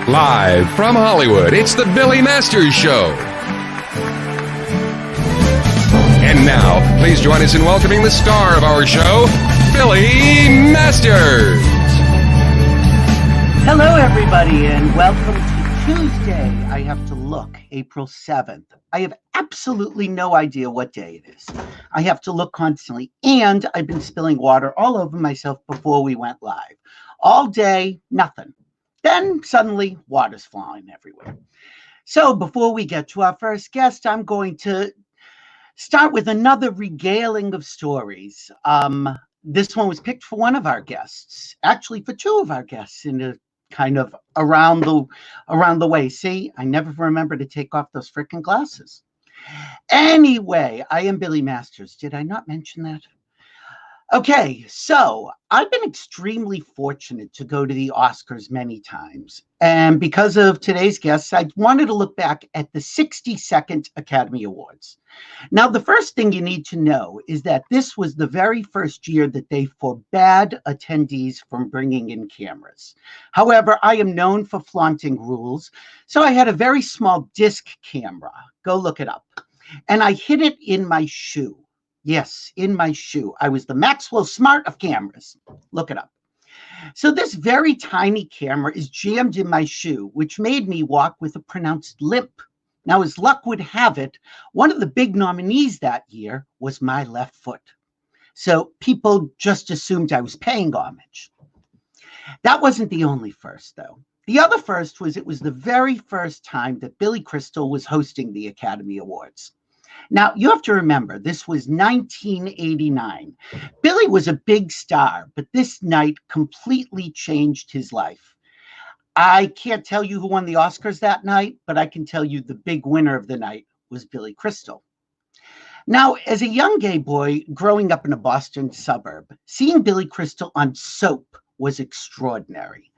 Live from Hollywood, it's the Billy Masters Show. And now, please join us in welcoming the star of our show, Billy Masters. Hello, everybody, and welcome to Tuesday. I have to look, April 7th. I have absolutely no idea what day it is. I have to look constantly, and I've been spilling water all over myself before we went live. All day, nothing. Then suddenly, water's flying everywhere. So before we get to our first guest, I'm going to start with another regaling of stories. This one was picked for one of our guests, actually for two of our guests in a kind of around the way. See, I never remember to take off those freaking glasses. Anyway, I am Billy Masters. Did I not mention that? Okay, so I've been extremely fortunate to go to the Oscars many times. And because of today's guests, I wanted to look back at the 62nd Academy Awards. Now, the first thing you need to know is that this was the very first year that they forbade attendees from bringing in cameras. However, I am known for flaunting rules, so I had a very small disc camera. Go look it up. And I hid it in my shoe. Yes, in my shoe. I was the Maxwell Smart of cameras. Look it up. So this very tiny camera is jammed in my shoe, which made me walk with a pronounced limp. Now, as luck would have it, one of the big nominees that year was my left foot. So people just assumed I was paying homage. That wasn't the only first, though. The other first was it was the very first time that Billy Crystal was hosting the Academy Awards. Now, you have to remember, this was 1989. Billy was a big star, but this night completely changed his life. I can't tell you who won the Oscars that night, but I can tell you the big winner of the night was Billy Crystal. Now, as a young gay boy growing up in a Boston suburb, seeing Billy Crystal on soap was extraordinary.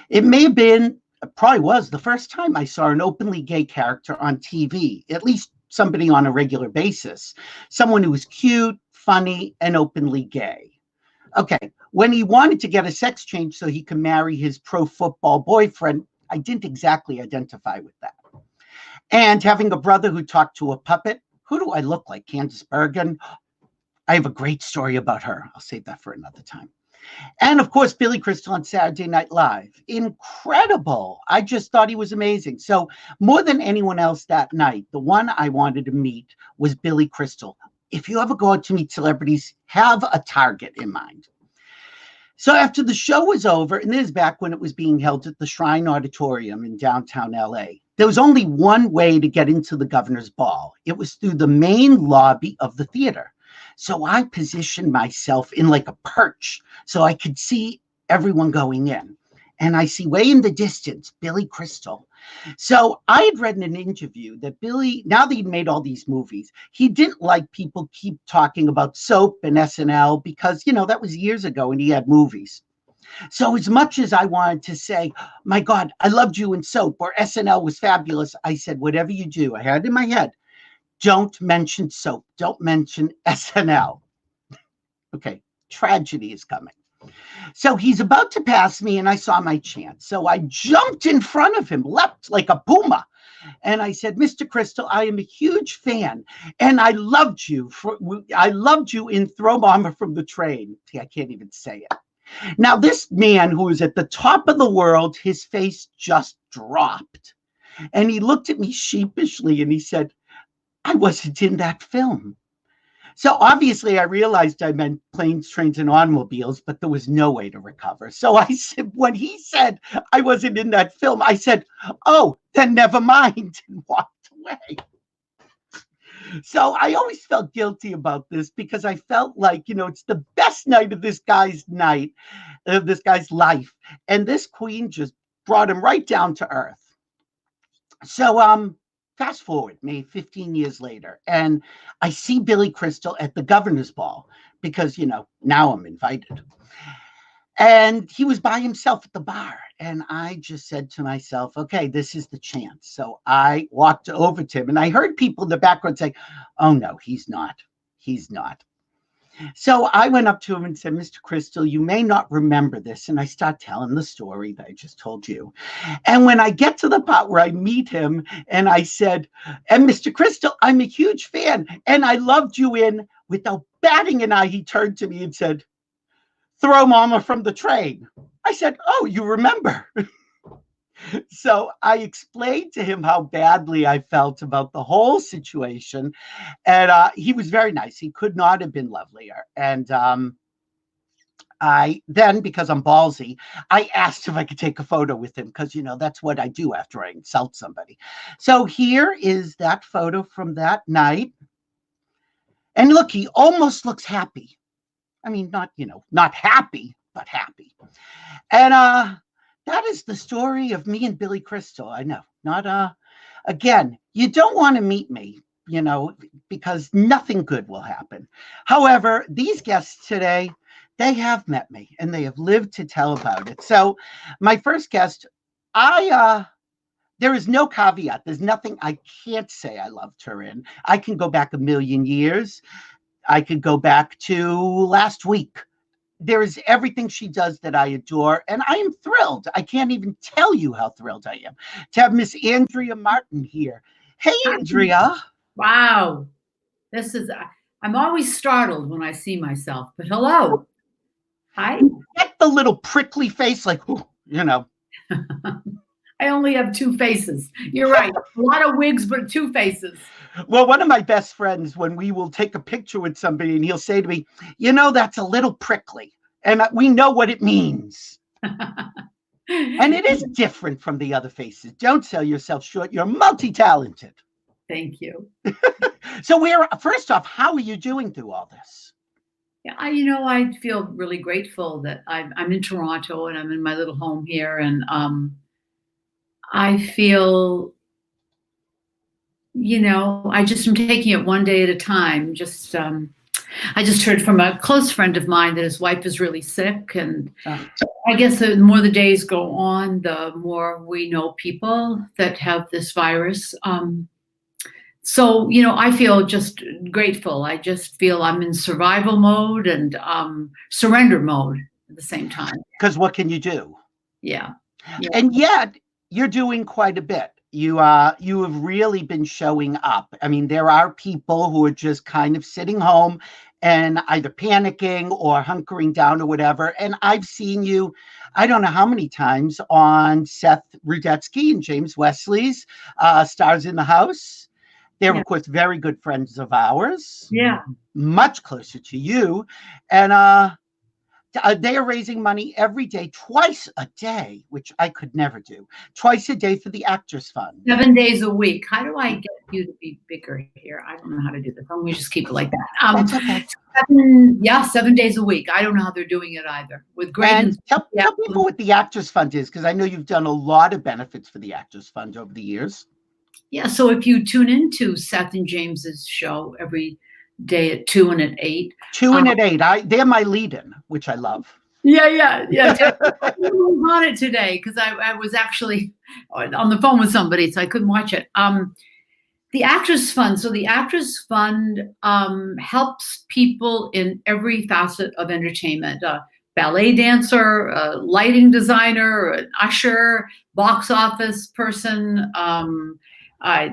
It may have been, probably was, the first time I saw an openly gay character on TV, at least somebody on a regular basis, someone who was cute, funny, and openly gay. Okay, when he wanted to get a sex change so he could marry his pro football boyfriend, I didn't exactly identify with that. And having a brother who talked to a puppet, who do I look like? Candace Bergen? I have a great story about her. I'll save that for another time. And of course, Billy Crystal on Saturday Night Live. Incredible. I just thought he was amazing. So more than anyone else that night, the one I wanted to meet was Billy Crystal. If you ever go out to meet celebrities, have a target in mind. So after the show was over, and this is back when it was being held at the Shrine Auditorium in downtown LA, there was only one way to get into the governor's ball. It was through the main lobby of the theater. So I positioned myself in like a perch so I could see everyone going in. And I see way in the distance, Billy Crystal. So I had read in an interview that Billy, now that he'd made all these movies, he didn't like people keep talking about soap and SNL because, you know, that was years ago and he had movies. So as much as I wanted to say, my God, I loved you in soap or SNL was fabulous, I said, whatever you do, I had it in my head. Don't mention soap. Don't mention SNL. Okay, tragedy is coming. So he's about to pass me, and I saw my chance. So I jumped in front of him, leapt like a puma. And I said, Mr. Crystal, I am a huge fan, and I loved you. I loved you in Throw Mama from the Train. See, I can't even say it. Now, this man who was at the top of the world, his face just dropped. And he looked at me sheepishly, and he said, I wasn't in that film. So obviously I realized I meant planes, trains, and automobiles, but there was no way to recover. So I said, when he said I wasn't in that film, I said, oh, then never mind, and walked away. So I always felt guilty about this because I felt like, you know, it's the best night of this guy's life. And this queen just brought him right down to earth. So, fast forward, maybe 15 years later, and I see Billy Crystal at the governor's ball because, you know, now I'm invited. And he was by himself at the bar. And I just said to myself, okay, this is the chance. So I walked over to him and I heard people in the background say, oh, no, he's not. He's not. So I went up to him and said, Mr. Crystal, you may not remember this. And I start telling the story that I just told you. And when I get to the part where I meet him and I said, and Mr. Crystal, I'm a huge fan and I loved you in, without batting an eye, he turned to me and said, throw mama from the train. I said, oh, you remember. So I explained to him how badly I felt about the whole situation. And he was very nice. He could not have been lovelier. And I then, because I'm ballsy, I asked if I could take a photo with him because, that's what I do after I insult somebody. So here is that photo from that night. And look, he almost looks happy. I mean, not happy, but happy. And that is the story of me and Billy Crystal. I know, not, again, you don't want to meet me, because nothing good will happen. However, these guests today, they have met me and they have lived to tell about it. So my first guest, there is no caveat. There's nothing I can't say I loved her in. I can go back a million years. I could go back to last week. There is everything she does that I adore, and I am thrilled. I can't even tell you how thrilled I am to have Miss Andrea Martin here. Hey, Andrea. Wow. I'm always startled when I see myself, but hello. Hi. Get the little prickly face like, I only have two faces. You're right. A lot of wigs, but two faces. Well, one of my best friends, when we will take a picture with somebody and he'll say to me, that's a little prickly. And we know what it means. And it is different from the other faces. Don't sell yourself short. You're multi-talented. Thank you. So first off, how are you doing through all this? Yeah, I feel really grateful that I'm in Toronto and I'm in my little home here. And I feel, I just am taking it one day at a time. I just heard from a close friend of mine that his wife is really sick. And I guess the more the days go on, the more we know people that have this virus. So, I feel just grateful. I just feel I'm in survival mode and surrender mode at the same time. Because what can you do? Yeah. And yet you're doing quite a bit. You have really been showing up. I mean, there are people who are just kind of sitting home and either panicking or hunkering down or whatever. And I've seen you, I don't know how many times, on Seth Rudetsky and James Wesley's Stars in the House. They're, of course, very good friends of ours. Yeah. Much closer to you. And they are raising money every day, twice a day, which I could never do. Twice a day for the Actors Fund. 7 days a week. How do I get you to be bigger here? I don't know how to do this. I'm going to just keep it like that. That's okay. 7 days a week. I don't know how they're doing it either. With great. And tell people what the Actors Fund is, because I know you've done a lot of benefits for the Actors Fund over the years. Yeah. So if you tune into Seth and James's show every day at 2 and at 8. 2 and at 8. They're my lead-in, which I love. Yeah. I was on it today because I was actually on the phone with somebody, so I couldn't watch it. The Actors Fund. So the Actors Fund helps people in every facet of entertainment. Ballet dancer, a lighting designer, an usher, box office person, a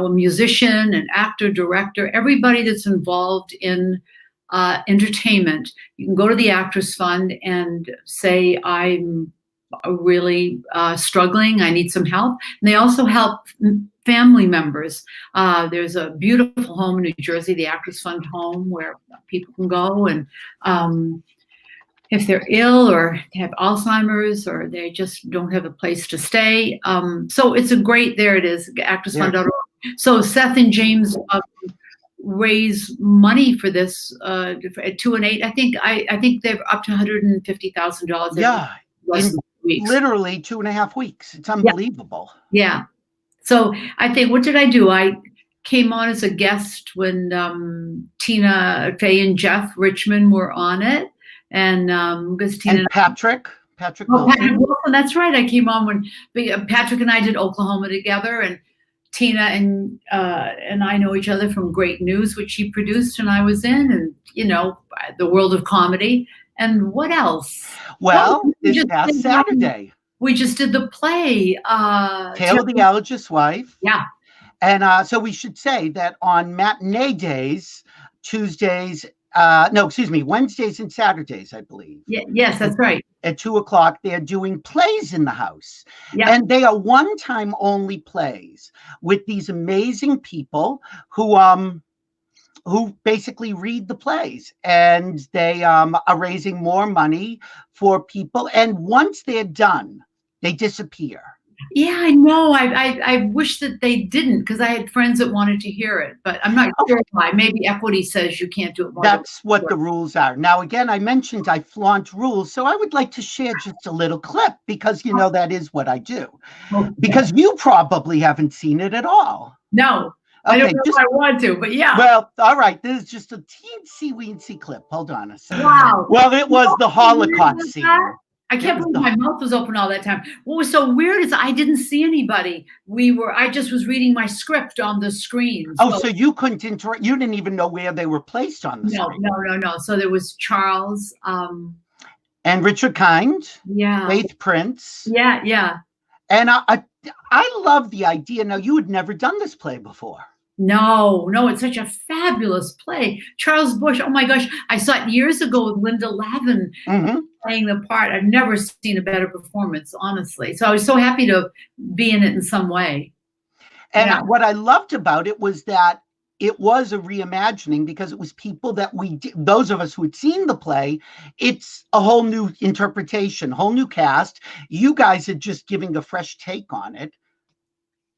musician, an actor, director, everybody that's involved in entertainment. You can go to the Actors Fund and say, I'm really struggling. I need some help. And they also help family members. There's a beautiful home in New Jersey, the Actors Fund home, where people can go and if they're ill or they have Alzheimer's or they just don't have a place to stay. So it's there it is, actorsfund.org. So Seth and James raise money for this at 2 and 8. I think they're up to $150,000. Yeah, in literally 2.5 weeks. It's unbelievable. Yeah. So I think, what did I do? I came on as a guest when Tina Fey and Jeff Richmond were on it. And because Tina and Patrick Wilson, that's right. I came on when Patrick and I did Oklahoma together, and Tina and I know each other from Great News, which she produced and I was in, and the world of comedy. And what else? Well, we this past Saturday, we just did the play, Tale of the Allergist's Wife. Yeah. And so we should say that on matinee days, Wednesdays and Saturdays, I believe. Yes, that's right. At 2:00, they're doing plays in the house. Yeah. And they are one-time only plays with these amazing people who basically read the plays, and they are raising more money for people. And once they're done, they disappear. Yeah, I know. I wish that they didn't, because I had friends that wanted to hear it, but I'm not sure why. Maybe equity says you can't do it more. That's what the rules are. Now, again, I mentioned I flaunt rules, so I would like to share just a little clip because, that is what I do. Okay. Because you probably haven't seen it at all. No. Okay, I don't know if I want to, but yeah. Well, all right. This is just a teensy-weensy clip. Hold on a second. Wow. Well, it was the Holocaust scene. I can't believe my mouth was open all that time. What was so weird is I didn't see anybody. I just was reading my script on the screen. So you couldn't interact. You didn't even know where they were placed on the screen. No. So there was Charles. And Richard Kind. Yeah. Faith Prince. Yeah. And I love the idea. Now, you had never done this play before. No, it's such a fabulous play. Charles Bush, oh my gosh, I saw it years ago with Linda Lavin playing the part. I've never seen a better performance, honestly. So I was so happy to be in it in some way. And what I loved about it was that it was a reimagining, because it was people that those of us who had seen the play, it's a whole new interpretation, whole new cast. You guys are just giving a fresh take on it.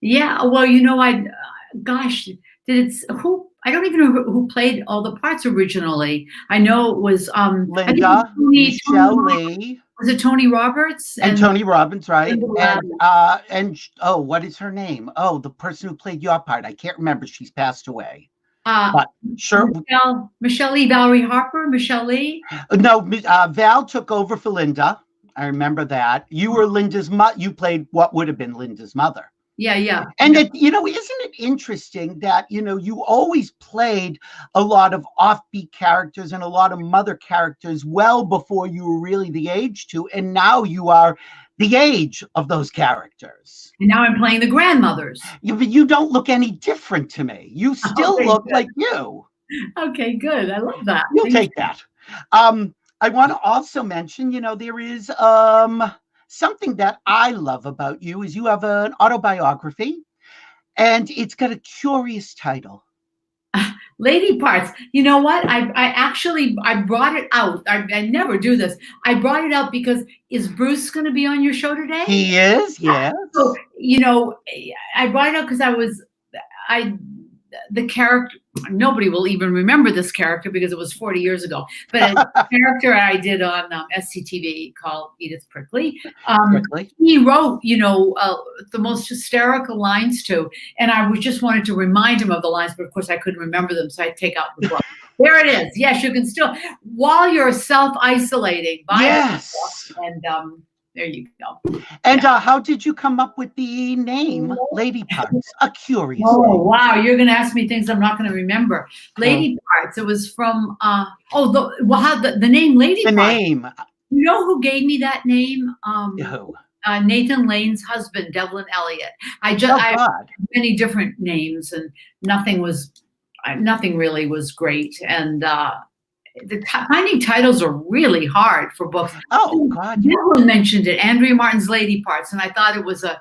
Yeah, well, I don't even know who played all the parts originally. I know it was Linda, Michelle Lee. Was it Tony Roberts? And Tony Robbins, right? And what is her name? Oh, the person who played your part. I can't remember. She's passed away. But sure. Michelle Lee, Valerie Harper, Michelle Lee. No, Val took over for Linda. I remember that. You were Linda's you played what would have been Linda's mother. Yeah. And isn't it interesting that, you always played a lot of offbeat characters and a lot of mother characters well before you were really the age to, and now you are the age of those characters. And now I'm playing the grandmothers. You don't look any different to me. You still look like you. Okay, good. I love that. You'll take that. I want to also mention, there is something that I love about you is you have an autobiography, and it's got a curious title. Lady Parts. You know what? I brought it out. I never do this. I brought it out because is Bruce going to be on your show today? He is, yes. So, I brought it out because the character, nobody will even remember this character because it was 40 years ago, but a character I did on SCTV called Edith Prickly. He wrote, the most hysterical lines to, and I just wanted to remind him of the lines, but of course I couldn't remember them, so I'd take out the book. There it is. Yes, you can still, while you're self-isolating. Yes. And there you go. And how did you come up with the name Lady Parts? A curious name. Wow, you're going to ask me things I'm not going to remember. Lady Parts. It was from the name Lady Parts. The name. You know who gave me that name? Who? Nathan Lane's husband, Devlin Elliott. I had many different names, and nothing really was great. And finding titles are really hard for books. Oh, God. Devlin mentioned it, Andrea Martin's Lady Parts, and I thought it was a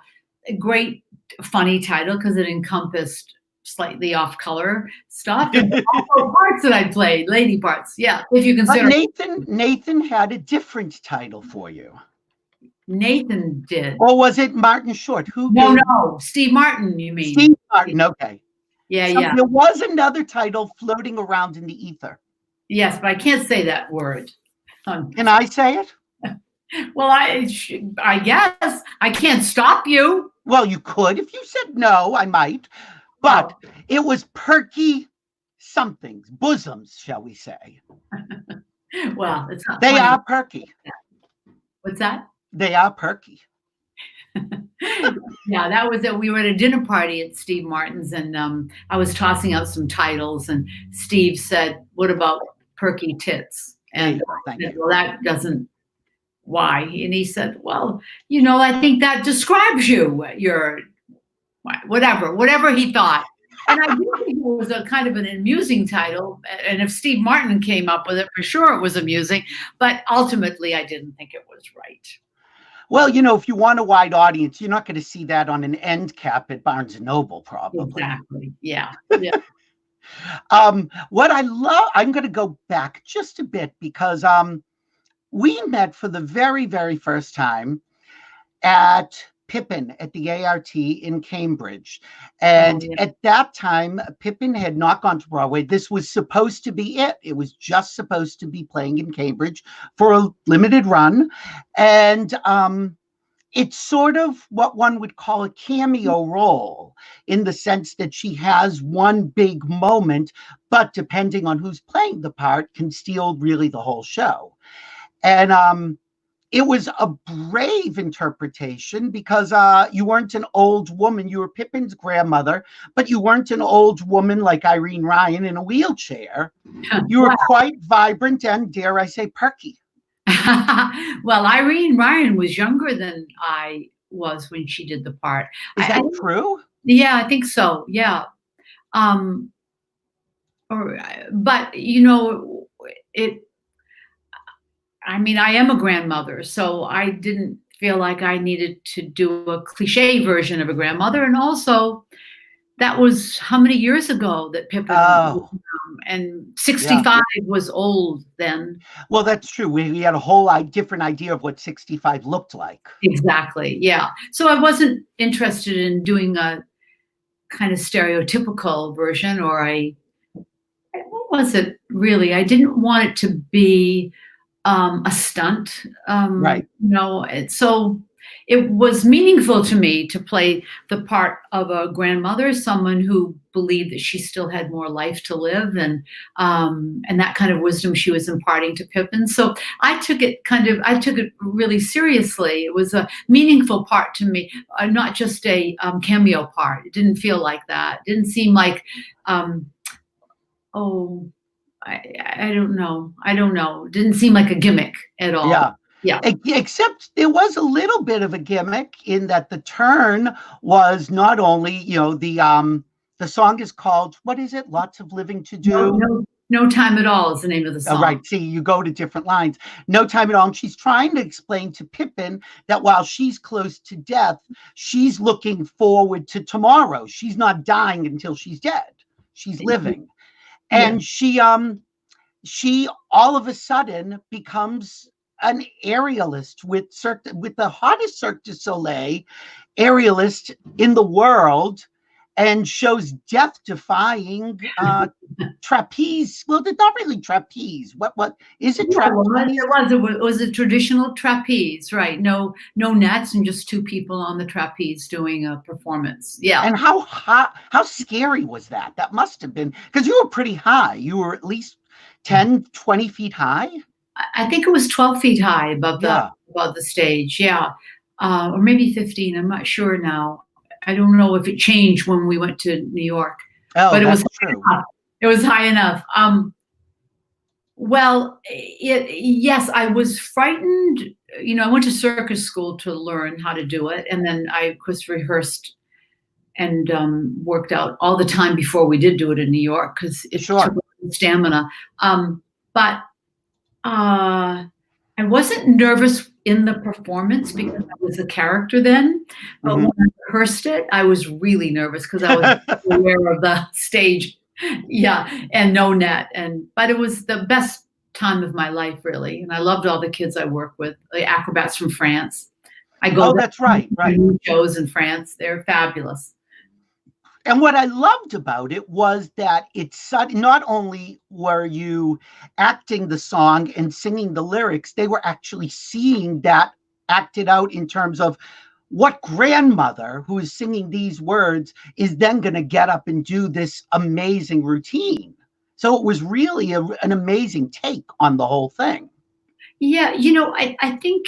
great, funny title because it encompassed slightly off-color stuff. And also parts that I played, Lady Parts. Yeah, if you consider. Nathan had a different title for you. Nathan did. Or was it Martin Short? No, Steve Martin, you mean. Steve Martin, okay. Yeah. There was another title floating around in the ether. Yes, but I can't say that word. Can I say it? Well, I guess. I can't stop you. Well, you could. If you said no, I might. But it was perky somethings, bosoms, shall we say. Well, it's not They funny. are perky. What's that? They are perky. Yeah, that was it. We were at a dinner party at Steve Martin's, and I was tossing out some titles, and Steve said, "What about Perky Tits?" There And you go. I Thank said, you. "Well, that doesn't. Why?" And he said, "Well, I think that describes you. Your whatever he thought." And I do think it was a kind of an amusing title. And if Steve Martin came up with it, for sure it was amusing. But ultimately, I didn't think it was right. Well, if you want a wide audience, you're not going to see that on an end cap at Barnes and Noble, probably. Exactly. Yeah. What I love, I'm going to go back just a bit because we met for the very, very first time at Pippin at the ART in Cambridge. And at that time, Pippin had not gone to Broadway. This was supposed to be it. It was just supposed to be playing in Cambridge for a limited run. And it's sort of what one would call a cameo role in the sense that she has one big moment, but depending on who's playing the part, can steal really the whole show. And it was a brave interpretation because you weren't an old woman. You were Pippin's grandmother, but you weren't an old woman like Irene Ryan in a wheelchair. You were quite vibrant and, dare I say, perky. Well, Irene Ryan was younger than I was when she did the part. Is that true? Yeah, I think so. Yeah. But I am a grandmother, so I didn't feel like I needed to do a cliche version of a grandmother. And also, that was how many years ago that Pippin and 65 was old then. Well, that's true. We had a whole different idea of what 65 looked like. Exactly. Yeah. So I wasn't interested in doing a kind of stereotypical version, or what was it really? I didn't want it to be a stunt. Right. So it was meaningful to me to play the part of a grandmother, someone who believed that she still had more life to live, and that kind of wisdom she was imparting to Pippin. So I took it really seriously. It was a meaningful part to me, not just a cameo part. It didn't feel like that. It didn't seem like, I don't know. It didn't seem like a gimmick at all. Yeah. Except there was a little bit of a gimmick in that the turn was not only, the song is called, what is it? Lots of Living to Do. No Time at All is the name of the song. Right. See, you go to different lines. No Time at All. And she's trying to explain to Pippin that while she's close to death, she's looking forward to tomorrow. She's not dying until she's dead. She's living. And she all of a sudden becomes an aerialist with the hottest Cirque du Soleil aerialist in the world, and shows death-defying trapeze. Well, it's not really trapeze. What is it? Trapeze? It was a traditional trapeze, right? No nets, and just two people on the trapeze doing a performance. Yeah. And how scary was that? That must have been, because you were pretty high. You were at least 10, 20 feet high. I think it was 12 feet high above the stage. Yeah. Or maybe 15. I'm not sure now. I don't know if it changed when we went to New York, but it was true. It was high enough. Yes, I was frightened. I went to circus school to learn how to do it, and then I was rehearsed and worked out all the time before we did do it in New York, because it took stamina. But I wasn't nervous in the performance because I was a character then. But when I rehearsed it, I was really nervous because I was aware of the stage. Yeah, and no net. But it was the best time of my life, really. And I loved all the kids I worked with, the acrobats from France. That's right. Shows in France. They're fabulous. And what I loved about it was that it's not only were you acting the song and singing the lyrics, they were actually seeing that acted out in terms of what grandmother who is singing these words is then going to get up and do this amazing routine. So it was really an amazing take on the whole thing. Yeah, I think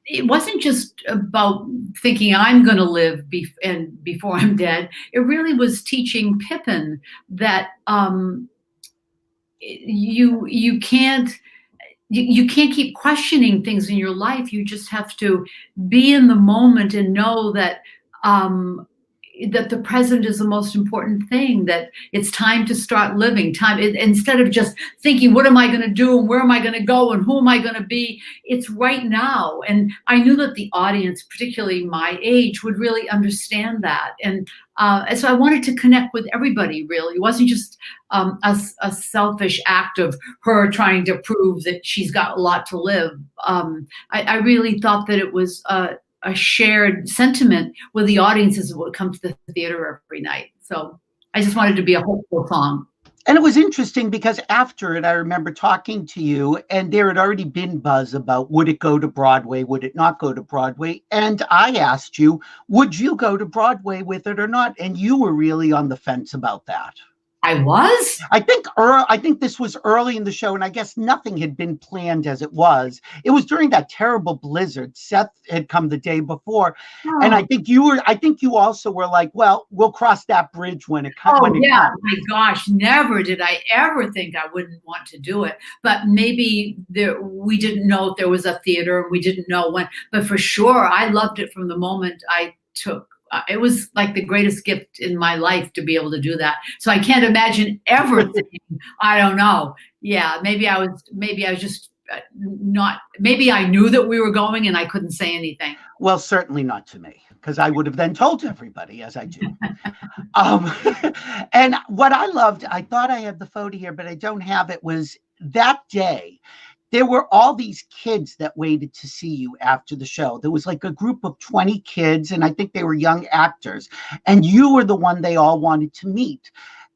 it wasn't just about thinking I'm going to live before I'm dead. It really was teaching Pippin that you can't keep questioning things in your life. You just have to be in the moment and know that that the present is the most important thing, that it's time to start living instead of just thinking, what am I going to do and where am I going to go and who am I going to be? It's right now. And I knew that the audience, particularly my age, would really understand that. And so I wanted to connect with everybody, really. It wasn't just a selfish act of her trying to prove that she's got a lot to live. I really thought that it was a shared sentiment with the audiences who would come to the theater every night. So I just wanted to be a hopeful song. And it was interesting because after it, I remember talking to you, and there had already been buzz about would it go to Broadway, would it not go to Broadway? And I asked you, would you go to Broadway with it or not? And you were really on the fence about that. I was? I think this was early in the show, and I guess nothing had been planned as it was. It was during that terrible blizzard. Seth had come the day before, and I think you also were like, well, we'll cross that bridge when it comes. Oh, yeah. My gosh, never did I ever think I wouldn't want to do it. But maybe we didn't know if there was a theater, and we didn't know when. But for sure, I loved it from the moment I took. It was like the greatest gift in my life to be able to do that. So I can't imagine ever thinking, I don't know. Yeah, maybe I was just not, maybe I knew that we were going and I couldn't say anything. Well, certainly not to me, because I would have then told everybody, as I do. And what I loved, I thought I had the photo here, but I don't have it, was that day. There were all these kids that waited to see you after the show. There was like a group of 20 kids, and I think they were young actors. And you were the one they all wanted to meet.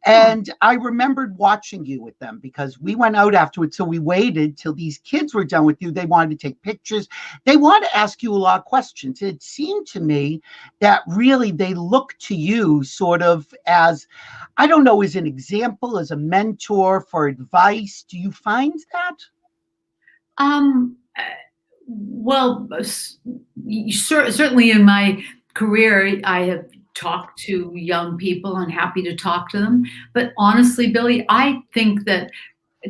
And I remembered watching you with them because we went out afterwards. So we waited till these kids were done with you. They wanted to take pictures. They wanted to ask you a lot of questions. It seemed to me that really they looked to you sort of as, I don't know, as an example, as a mentor for advice. Do you find that? Well, certainly in my career, I have talked to young people and happy to talk to them. But honestly, Billy, I think that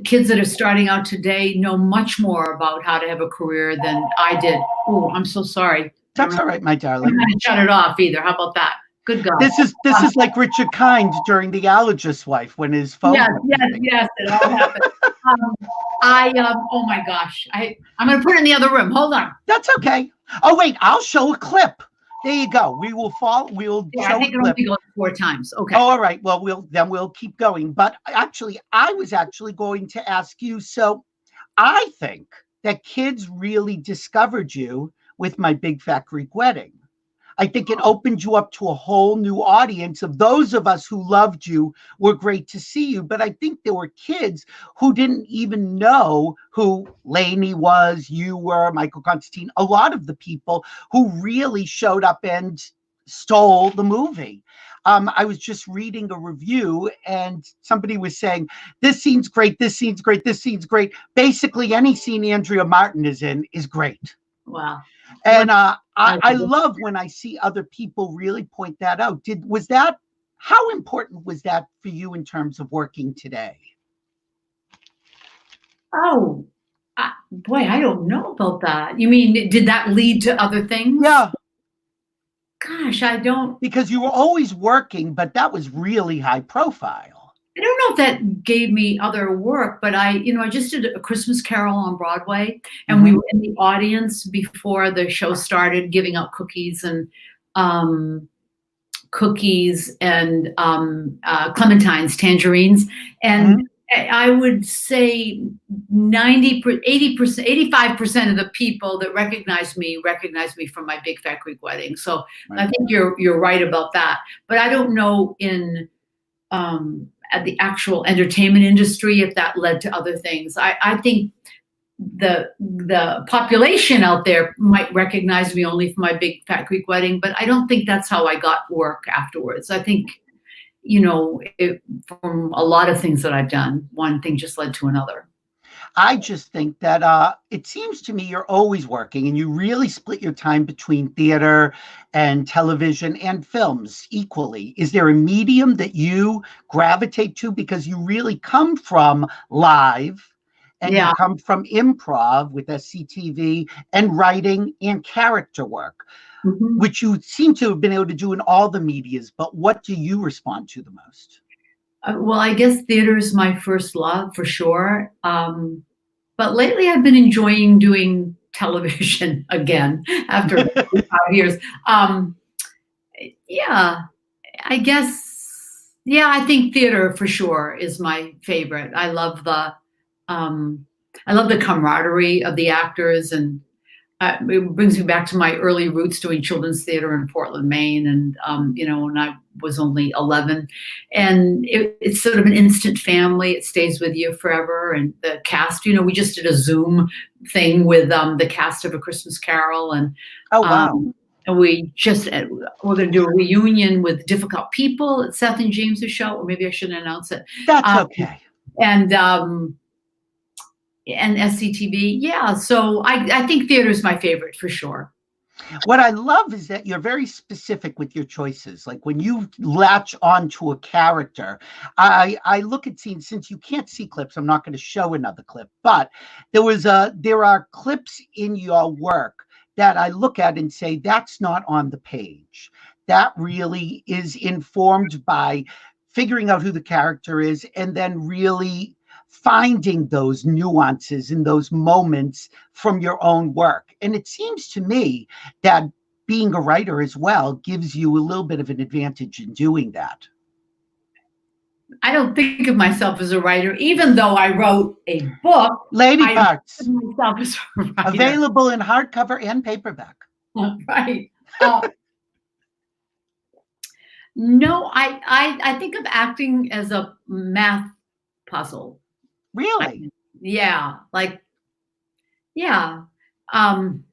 kids that are starting out today know much more about how to have a career than I did. Oh, I'm so sorry. That's all right, my darling. I'm not going to shut it off either. How about that? Good God. This is like Richard Kind during The Allergist's Wife when his phone. Yes, it all happened. Oh my gosh, I'm going to put it in the other room. Hold on. That's okay. Oh wait, I'll show a clip. There you go. We'll show I think a clip. it only goes 4 times. Okay. Oh, all right. Well, we'll keep going. But actually, I was actually going to ask you. So, I think that kids really discovered you with My Big Fat Greek Wedding. I think it opened you up to a whole new audience of those of us who loved you were great to see you. But I think there were kids who didn't even know who Lainey was, you were, Michael Constantine, a lot of the people who really showed up and stole the movie. I was just reading a review and somebody was saying, this scene's great, this scene's great, this scene's great. Basically, any scene Andrea Martin is in is great. Wow. And I love when I see other people really point that out. How important was that for you in terms of working today? Oh, boy, I don't know about that. You mean, did that lead to other things? Yeah. Gosh, I don't. Because you were always working, but that was really high profile. I don't know if that gave me other work, but I just did A Christmas Carol on Broadway, and we were in the audience before the show started, giving out cookies and clementines, tangerines, and I would say 80%, 85% of the people that recognize me from My Big Fat Greek Wedding. So I think you're right about that, but I don't know in at the actual entertainment industry if that led to other things. I think the population out there might recognize me only for My Big Fat Greek Wedding, but I don't think that's how I got work afterwards. I think, from a lot of things that I've done, one thing just led to another. I just think that it seems to me you're always working and you really split your time between theater and television and films equally. Is there a medium that you gravitate to because you really come from live and you Yeah. come from improv with SCTV and writing and character work, Mhm. which you seem to have been able to do in all the medias, but what do you respond to the most? Well, I guess theater is my first love for sure. But lately I've been enjoying doing television again after 5 years. Um, yeah, I guess, yeah, I think theater for sure is my favorite. Um, I love the camaraderie of the actors, and it brings me back to my early roots doing children's theater in Portland, Maine, and when I was only 11, and it's sort of an instant family. It stays with you forever. And the cast, we just did a Zoom thing with the cast of A Christmas Carol, and Oh, wow. and we're going to do a reunion with Difficult People at Seth and James's show, or maybe I shouldn't announce it. That's okay. And SCTV. Yeah. So I think theater is my favorite for sure. What I love is that you're very specific with your choices. Like when you latch onto a character, I look at scenes. Since you can't see clips, I'm not going to show another clip, but there are clips in your work that I look at and say, that's not on the page. That really is informed by figuring out who the character is and then really finding those nuances in those moments from your own work. And it seems to me that being a writer as well gives you a little bit of an advantage in doing that. I don't think of myself as a writer, even though I wrote a book. Lady Parts, myself as a writer. Available in hardcover and paperback. Right. No, I think of acting as a math puzzle. Really? Yeah. Yeah. And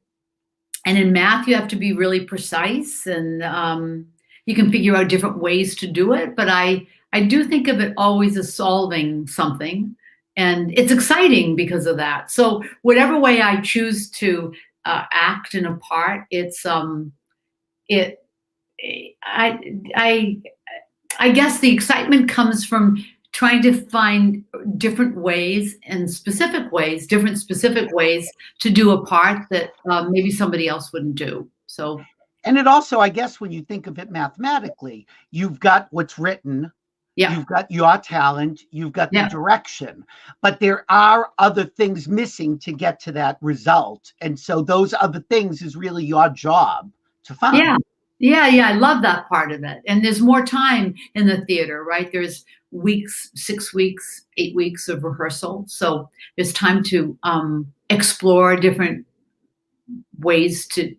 in math, you have to be really precise, and you can figure out different ways to do it. But I do think of it always as solving something, and it's exciting because of that. So whatever way I choose to act in a part, I guess the excitement comes from trying to find different ways and different specific ways to do a part that maybe somebody else wouldn't do. So, and it also, I guess, when you think of it mathematically, you've got what's written, you've got your talent, you've got the direction, but there are other things missing to get to that result. And so those other things is really your job to find. Yeah, I love that part of it. And there's more time in the theater, right? There's weeks, 6 weeks, 8 weeks of rehearsal. So there's time to explore different ways to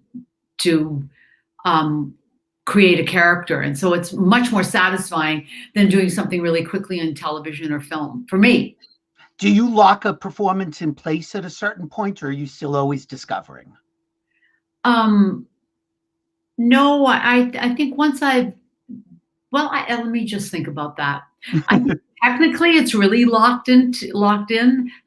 create a character. And so it's much more satisfying than doing something really quickly on television or film, for me. Do you lock a performance in place at a certain point, or are you still always discovering? No, I think once let me just think about that. I think technically it's really locked in.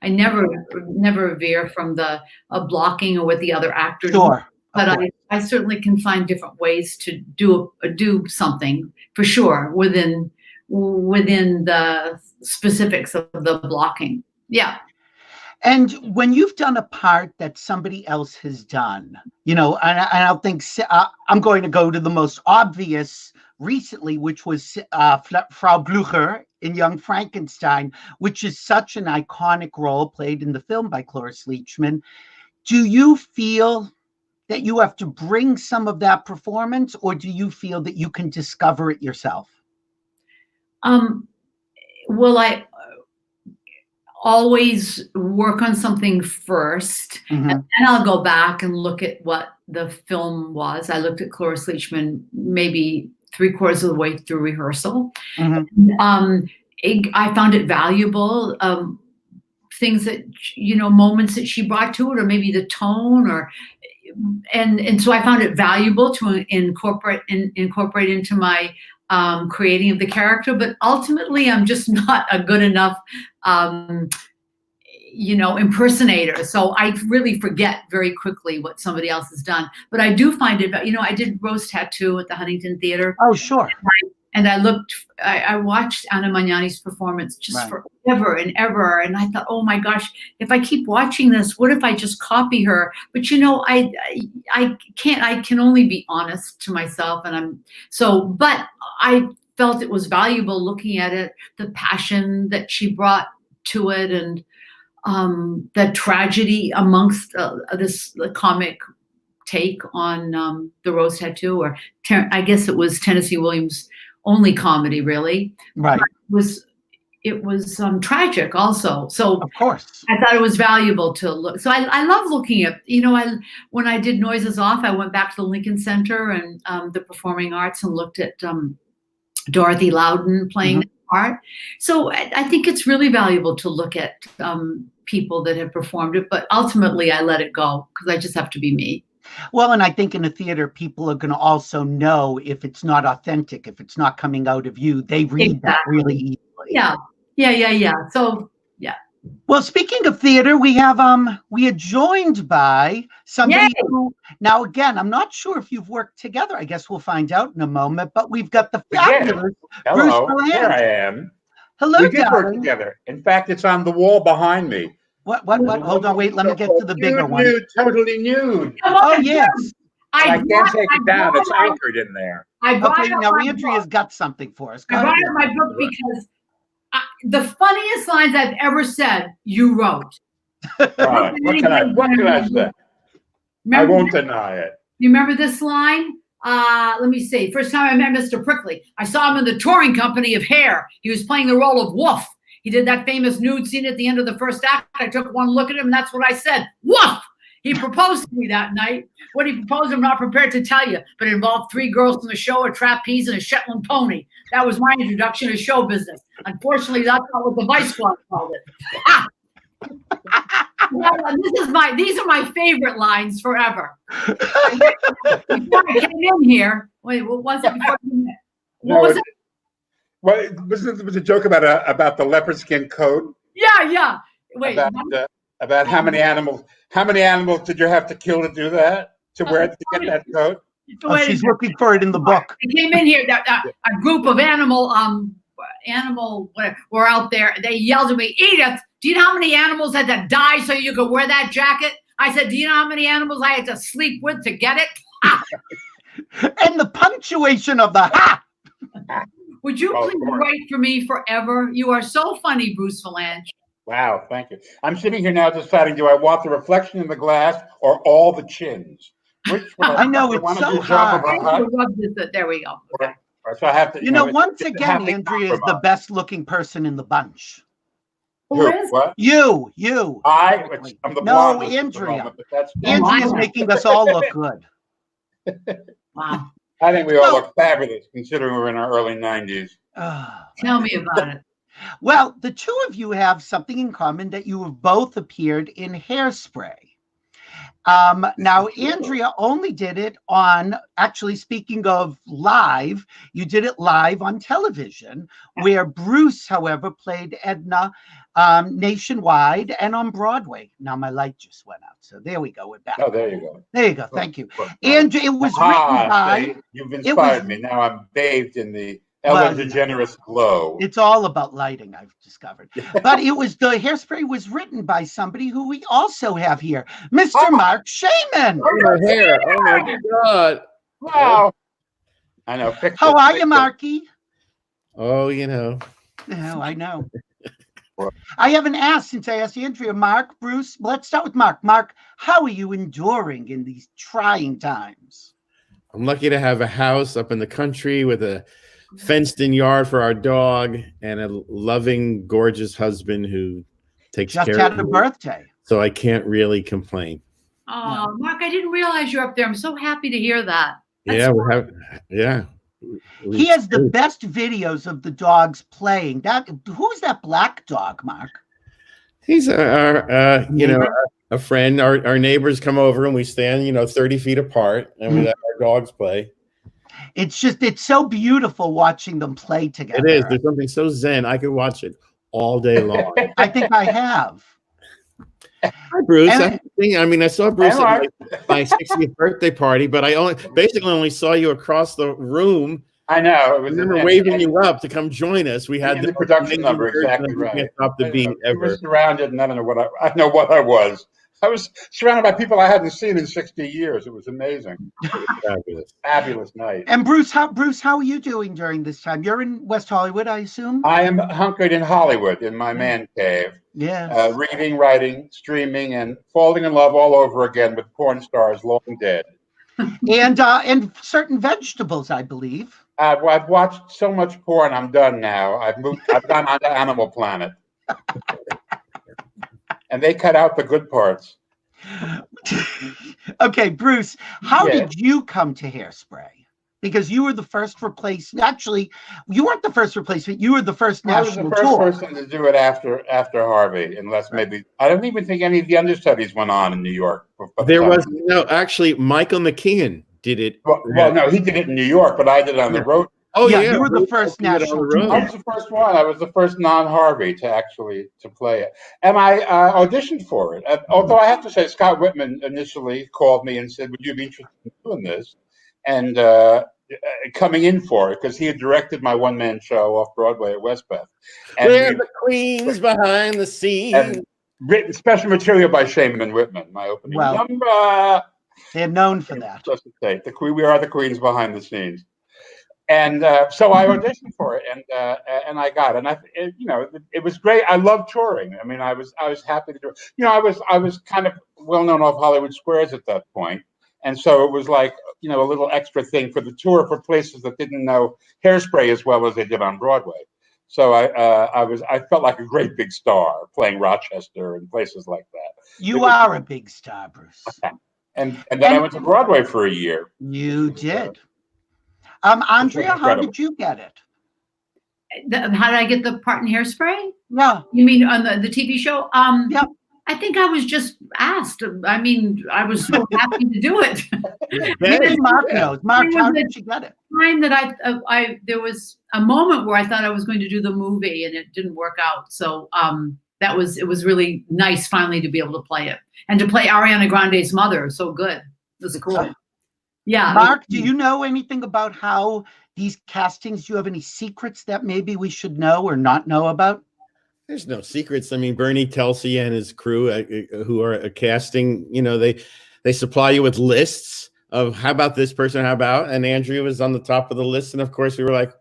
I never veer from the blocking or what the other actors do. But I certainly can find different ways to do something for sure within the specifics of the blocking. Yeah. And when you've done a part that somebody else has done, and I think I'm going to go to the most obvious recently, which was Frau Blücher in Young Frankenstein, which is such an iconic role played in the film by Cloris Leachman. Do you feel that you have to bring some of that performance, or do you feel that you can discover it yourself? Well, I always work on something first, and then I'll go back and look at what the film was. I looked at Cloris Leachman maybe 3/4 of the way through rehearsal. I found it valuable, things that, moments that she brought to it, or maybe the tone, and so I found it valuable to incorporate into my creating of the character. But ultimately, I'm just not a good enough impersonator. So I really forget very quickly what somebody else has done. But I do find it, I did Rose Tattoo at the Huntington Theater. Oh, sure. And I watched Anna Magnani's performance just forever and ever. And I thought, oh my gosh, if I keep watching this, what if I just copy her? But I can't, I can only be honest to myself. But I felt it was valuable looking at it, the passion that she brought to it, and the tragedy amongst the comic take on the Rose Tattoo, or I guess it was Tennessee Williams' only comedy, really. Right. It was tragic also. So of course, I thought it was valuable to look. So I love looking at, when I did Noises Off, I went back to the Lincoln Center and the Performing Arts and looked at Dorothy Loudon playing that part. So I think it's really valuable to look at people that have performed it, but ultimately I let it go because I just have to be me. Well, and I think in a theater, people are going to also know if it's not authentic, if it's not coming out of you. They read that really easily. Yeah. So, yeah. Well, speaking of theater, we are joined by somebody who, now again, I'm not sure if you've worked together. I guess we'll find out in a moment, but we've got the fabulous Hello, Bruce here I am. Hello, we did work darling. together. In fact, it's on the wall behind me. What? Hold on, wait, let me get to the bigger one. Nude, totally nude. Oh, yes. I can't take it down. It's anchored in there. Okay, now Andrea's got something for us. I brought up my book because the funniest lines I've ever said, you wrote. Right. What can I say? I won't deny it. You remember this line? Let me see. First time I met Mr. Prickly, I saw him in the touring company of Hair. He was playing the role of Wolf. He did that famous nude scene at the end of the first act. I took one look at him, and that's what I said. Woof! He proposed to me that night. What he proposed, I'm not prepared to tell you, but it involved 3 girls from the show, a trapeze, and a Shetland pony. That was my introduction to show business. Unfortunately, that's not what the Vice Squad called it. These are my favorite lines forever. Before I came in here, wait, what was it before I came in? What was it? Well, it was a joke about the leopard skin coat. Yeah. Wait. About how many animals did you have to kill to do that? To get that coat? Oh, she's looking for it in the book. I came in here, a group of animal whatever, were out there. They yelled at me, Edith, do you know how many animals had to die so you could wear that jacket? I said, do you know how many animals I had to sleep with to get it? And the punctuation of the ha! Would you please write for me forever? You are so funny, Bruce Vilanch. Wow, thank you. I'm sitting here now deciding, do I want the reflection in the glass or all the chins? Which one? I know, it's so hard. There we go. Okay. So I have to, once again, Andrea is the best looking person in the bunch. Who is? What? You. I'm the blonde. Andrea. Andrea's making us all look good. Wow. I think we all look fabulous considering we're in our early 90s. Tell me about it. Well, the two of you have something in common, that you have both appeared in Hairspray. Now, Andrea only did it on, actually speaking of live, you did it live on television, where Bruce, however, played Edna nationwide and on Broadway. Now my light just went out, so there we go. We're back. Oh, there you go. There you go. Thank you. And it was written by... You've inspired me. Now I'm bathed in the Ellen DeGeneres glow. It's all about lighting, I've discovered. But the Hairspray was written by somebody who we also have here, Mr. Marc Shaiman. Oh my God. Wow. I know. How are you, Marky? Oh, Oh, I know. I haven't asked since I asked Andrea. Mark, Bruce, let's start with Mark. Mark, how are you enduring in these trying times? I'm lucky to have a house up in the country with a fenced-in yard for our dog and a loving, gorgeous husband who takes care of me. Just had a birthday. So I can't really complain. Oh, Mark, I didn't realize you're up there. I'm so happy to hear that. He has the best videos of the dogs playing. Who's that black dog, Mark? He's a friend. Our neighbors come over and we stand, 30 feet apart, and we let our dogs play. It's so beautiful watching them play together. It is. There's something so zen. I could watch it all day long. I think I have. Hi, Bruce. And- I saw Bruce Hi, at my 60th birthday party, but I only saw you across the room. I know. It I was remember waving you up to come join us. We had in the production number, exactly right. Can't Stop the Beat We were ever. surrounded, and I don't know I know what I was. I was surrounded by people I hadn't seen in 60 years. It was amazing. Fabulous. Fabulous night. And Bruce, how are you doing during this time? You're in West Hollywood, I assume? I am hunkered in Hollywood in my man cave, Yes. reading, writing, streaming, and falling in love all over again with porn stars long dead. And certain vegetables, I believe. I've watched so much porn. I'm done now. I've gone on to Animal Planet, and they cut out the good parts. Okay, Bruce, how Yeah. did you come to Hairspray? Because you were the first replacement. Actually, you weren't the first replacement. You were the first I was the national first tour. person to do it after Harvey, unless maybe I don't even think any of the understudies went on in New York. There was actually Michael McKeon did it. Well, no, he did it in New Yoror, but I did it on the road. Oh yeah, you were the first did it on the national road. I was the first one. I was the first non-Harvey to play it, and I auditioned for it. Although I have to say, Scott Whitman initially called me and said, "Would you be interested in doing this?" And coming in for it because he had directed my one-man show off Broadway at Westbeth. And We're the queens behind the scenes. and written special material by Shaiman Whitman, my opening number. They're known for that. Just to say, we are the queens behind the scenes. And so I auditioned for it, and I got it. And it was great. I love touring. I mean, I was happy to do it. I was kind of well known off Hollywood Squares at that point, and so it was like a little extra thing for the tour for places that didn't know Hairspray as well as they did on Broadway. So I felt like a great big star playing Rochester and places like that. You are a big star, Bruce. And then I went to Broadway for a year. You did. Andrea, how did you get it? How did I get the part in Hairspray? Yeah. You mean on the TV show? Yep. I think I was just asked. I mean, I was so happy to do it. Maybe Mark knows. Mark, how did you get it? Time that there was a moment where I thought I was going to do the movie and it didn't work out. So it was really nice finally to be able to play it and to play Ariana Grande's mother. So good. It was cool. Yeah. Mark, do you know anything about how these castings? Do you have any secrets that maybe we should know or not know about? There's no secrets. I mean, Bernie Kelsey and his crew who are casting, they supply you with lists of how about this person, how about, and Andrea was on the top of the list. And of course we were like,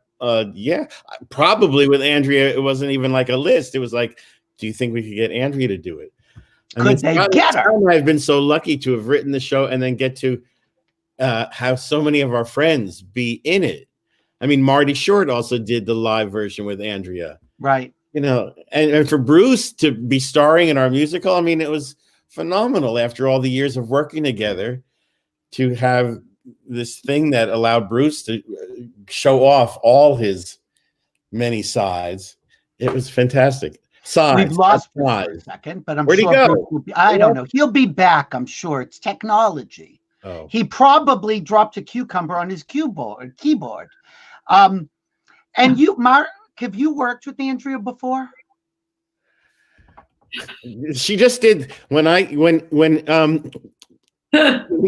yeah, probably with Andrea, it wasn't even like a list. It was like, do you think we could get Andrea to do it? Could they get her? I've been so lucky to have written the show and then get to have so many of our friends be in it. I mean, Marty Short also did the live version with Andrea. Right. And for Bruce to be starring in our musical, I mean, it was phenomenal after all the years of working together to have this thing that allowed Bruce to show off all his many sides. It was fantastic. We've lost Bruce for a second, but I'm Where'd sure he go? Bruce will be, I don't know. He'll be back, I'm sure. It's technology. Oh. He probably dropped a cucumber on his keyboard. And you, Mark, have you worked with Andrea before? She just did when the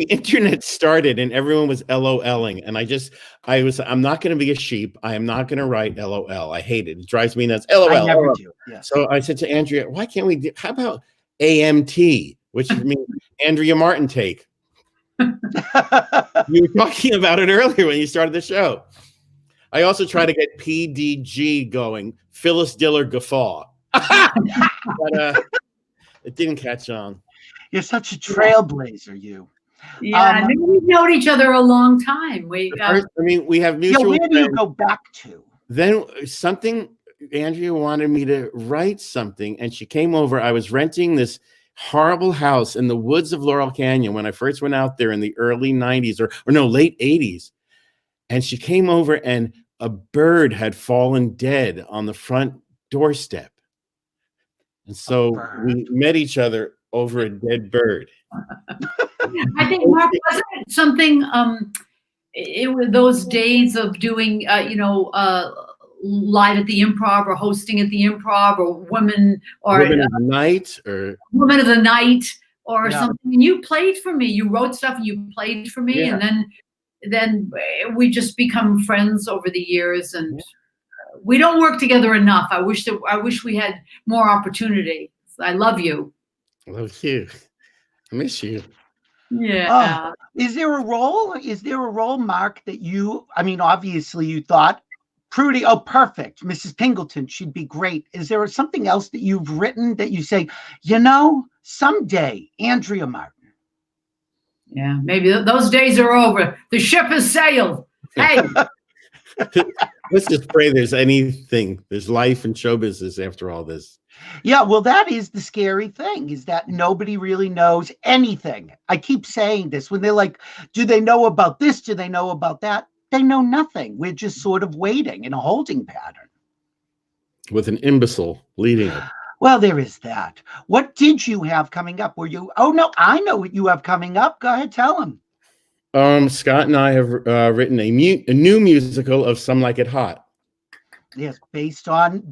internet started and everyone was LOLing, and I'm not going to be a sheep. I am not going to write LOL. I hate it. It drives me nuts. LOL. I never do. Yeah. So I said to Andrea, why can't we how about AMT, which means Andrea Martin take? You were talking about it earlier when you started the show. I also try to get PDG going, Phyllis Diller guffaw. But it didn't catch on. You're such a trailblazer, you. Yeah, we've known each other a long time. We have mutual. Where do you go back to? Then Andrea wanted me to write something, and she came over. I was renting this horrible house in the woods of Laurel Canyon when I first went out there in the early 90s or late 80s. And she came over and a bird had fallen dead on the front doorstep. And so we met each other over a dead bird. I think, Mark, wasn't it something, it was those days of doing, live at the Improv or hosting at the Improv or women of the night or something. And you played for me. You wrote stuff and you played for me. Yeah. And then we just become friends over the years, and we don't work together enough. I wish we had more opportunity. I love you. I love you. I miss you. Yeah. Is there a role, Mark, that obviously you thought Prudy, perfect. Mrs. Pingleton, she'd be great. Is there something else that you've written that you say, someday, Andrea Martin? Yeah, maybe those days are over. The ship has sailed. Hey. Let's just pray there's life in show business after all this. Yeah, well, that is the scary thing, is that nobody really knows anything. I keep saying this when they're like, do they know about this? Do they know about that? They know nothing. We're just sort of waiting in a holding pattern. With an imbecile leading it. Well, there is that. What did you have coming up? I know what you have coming up. Go ahead, tell them. Scott and I have written a new musical of Some Like It Hot. Yes, based on.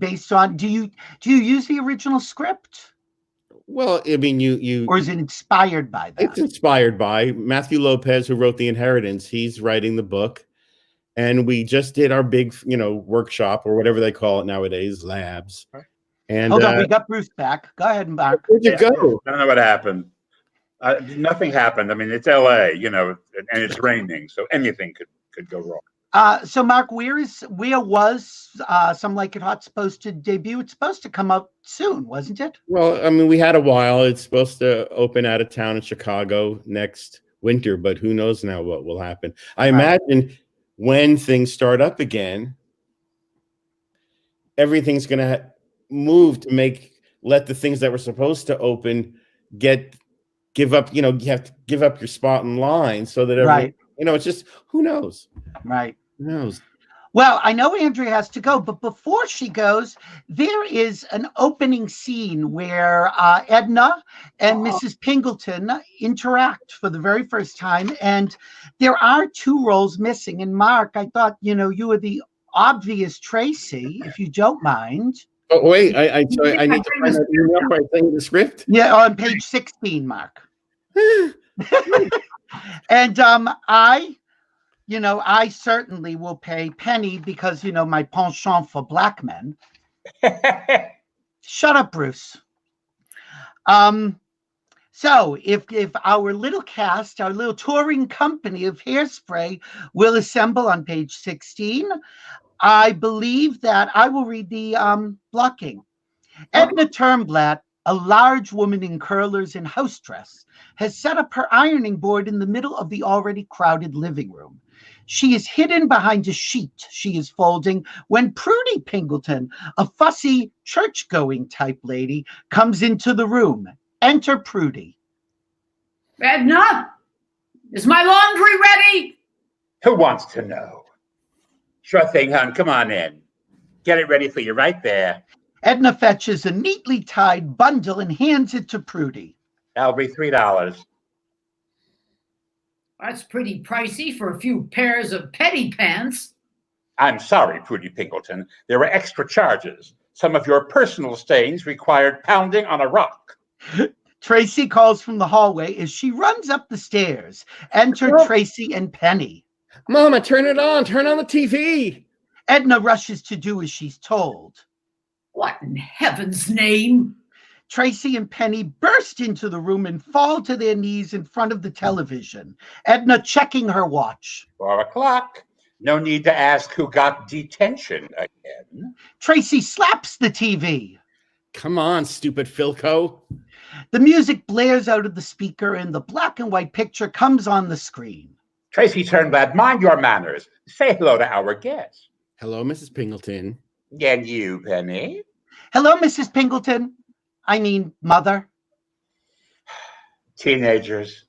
Do you use the original script? Well, I mean, you or is it inspired by that? It's inspired by Matthew Lopez, who wrote The Inheritance. He's writing the book, and we just did our big, workshop or whatever they call it nowadays, labs. And hold on, we got Bruce back. Go ahead, Mark. Where'd you go? I don't know what happened. Nothing happened. I mean, it's LA, and it's raining, so anything could go wrong. So Mark, where was Some Like It Hot supposed to debut? It's supposed to come out soon, wasn't it? Well, I mean, we had a while. It's supposed to open out of town in Chicago next winter, but who knows now what will happen. I imagine when things start up again, everything's going to move to let the things that were supposed to open give up. You have to give up your spot in line so that it's just, who knows? Right. Who knows? Well, I know Andrea has to go, but before she goes, there is an opening scene where Edna and Mrs. Pingleton interact for the very first time, and there are two roles missing. And Mark, I thought, you were the obvious Tracy, if you don't mind. Oh, wait, I need to find out email by saying the script. Yeah, on page 16, Mark. And I certainly will pay Penny because, my penchant for black men. Shut up, Bruce. So if our little cast, our little touring company of Hairspray will assemble on page 16, I believe that I will read the blocking. Edna Turnblatt, a large woman in curlers and house dress, has set up her ironing board in the middle of the already crowded living room. She is hidden behind a sheet she is folding when Prudy Pingleton, a fussy church-going type lady, comes into the room. Enter Prudy. Edna, is my laundry ready? Who wants to know? Sure thing, hon. Come on in. Get it ready for you right there. Edna fetches a neatly tied bundle and hands it to Prudy. That'll be $3. That's pretty pricey for a few pairs of petty pants. I'm sorry, Prudy Pingleton. There were extra charges. Some of your personal stains required pounding on a rock. Tracy calls from the hallway as she runs up the stairs. Enter Tracy and Penny. Mama, turn it on. Turn on the TV. Edna rushes to do as she's told. What in heaven's name? Tracy and Penny burst into the room and fall to their knees in front of the television. Edna checking her watch. 4 o'clock. No need to ask who got detention again. Tracy slaps the TV. Come on, stupid Philco. The music blares out of the speaker and the black and white picture comes on the screen. Tracy Turnblad, mind your manners. Say hello to our guest. Hello, Mrs. Pingleton. And you, Penny? Hello, Mrs. Pingleton. I mean, mother. Teenagers.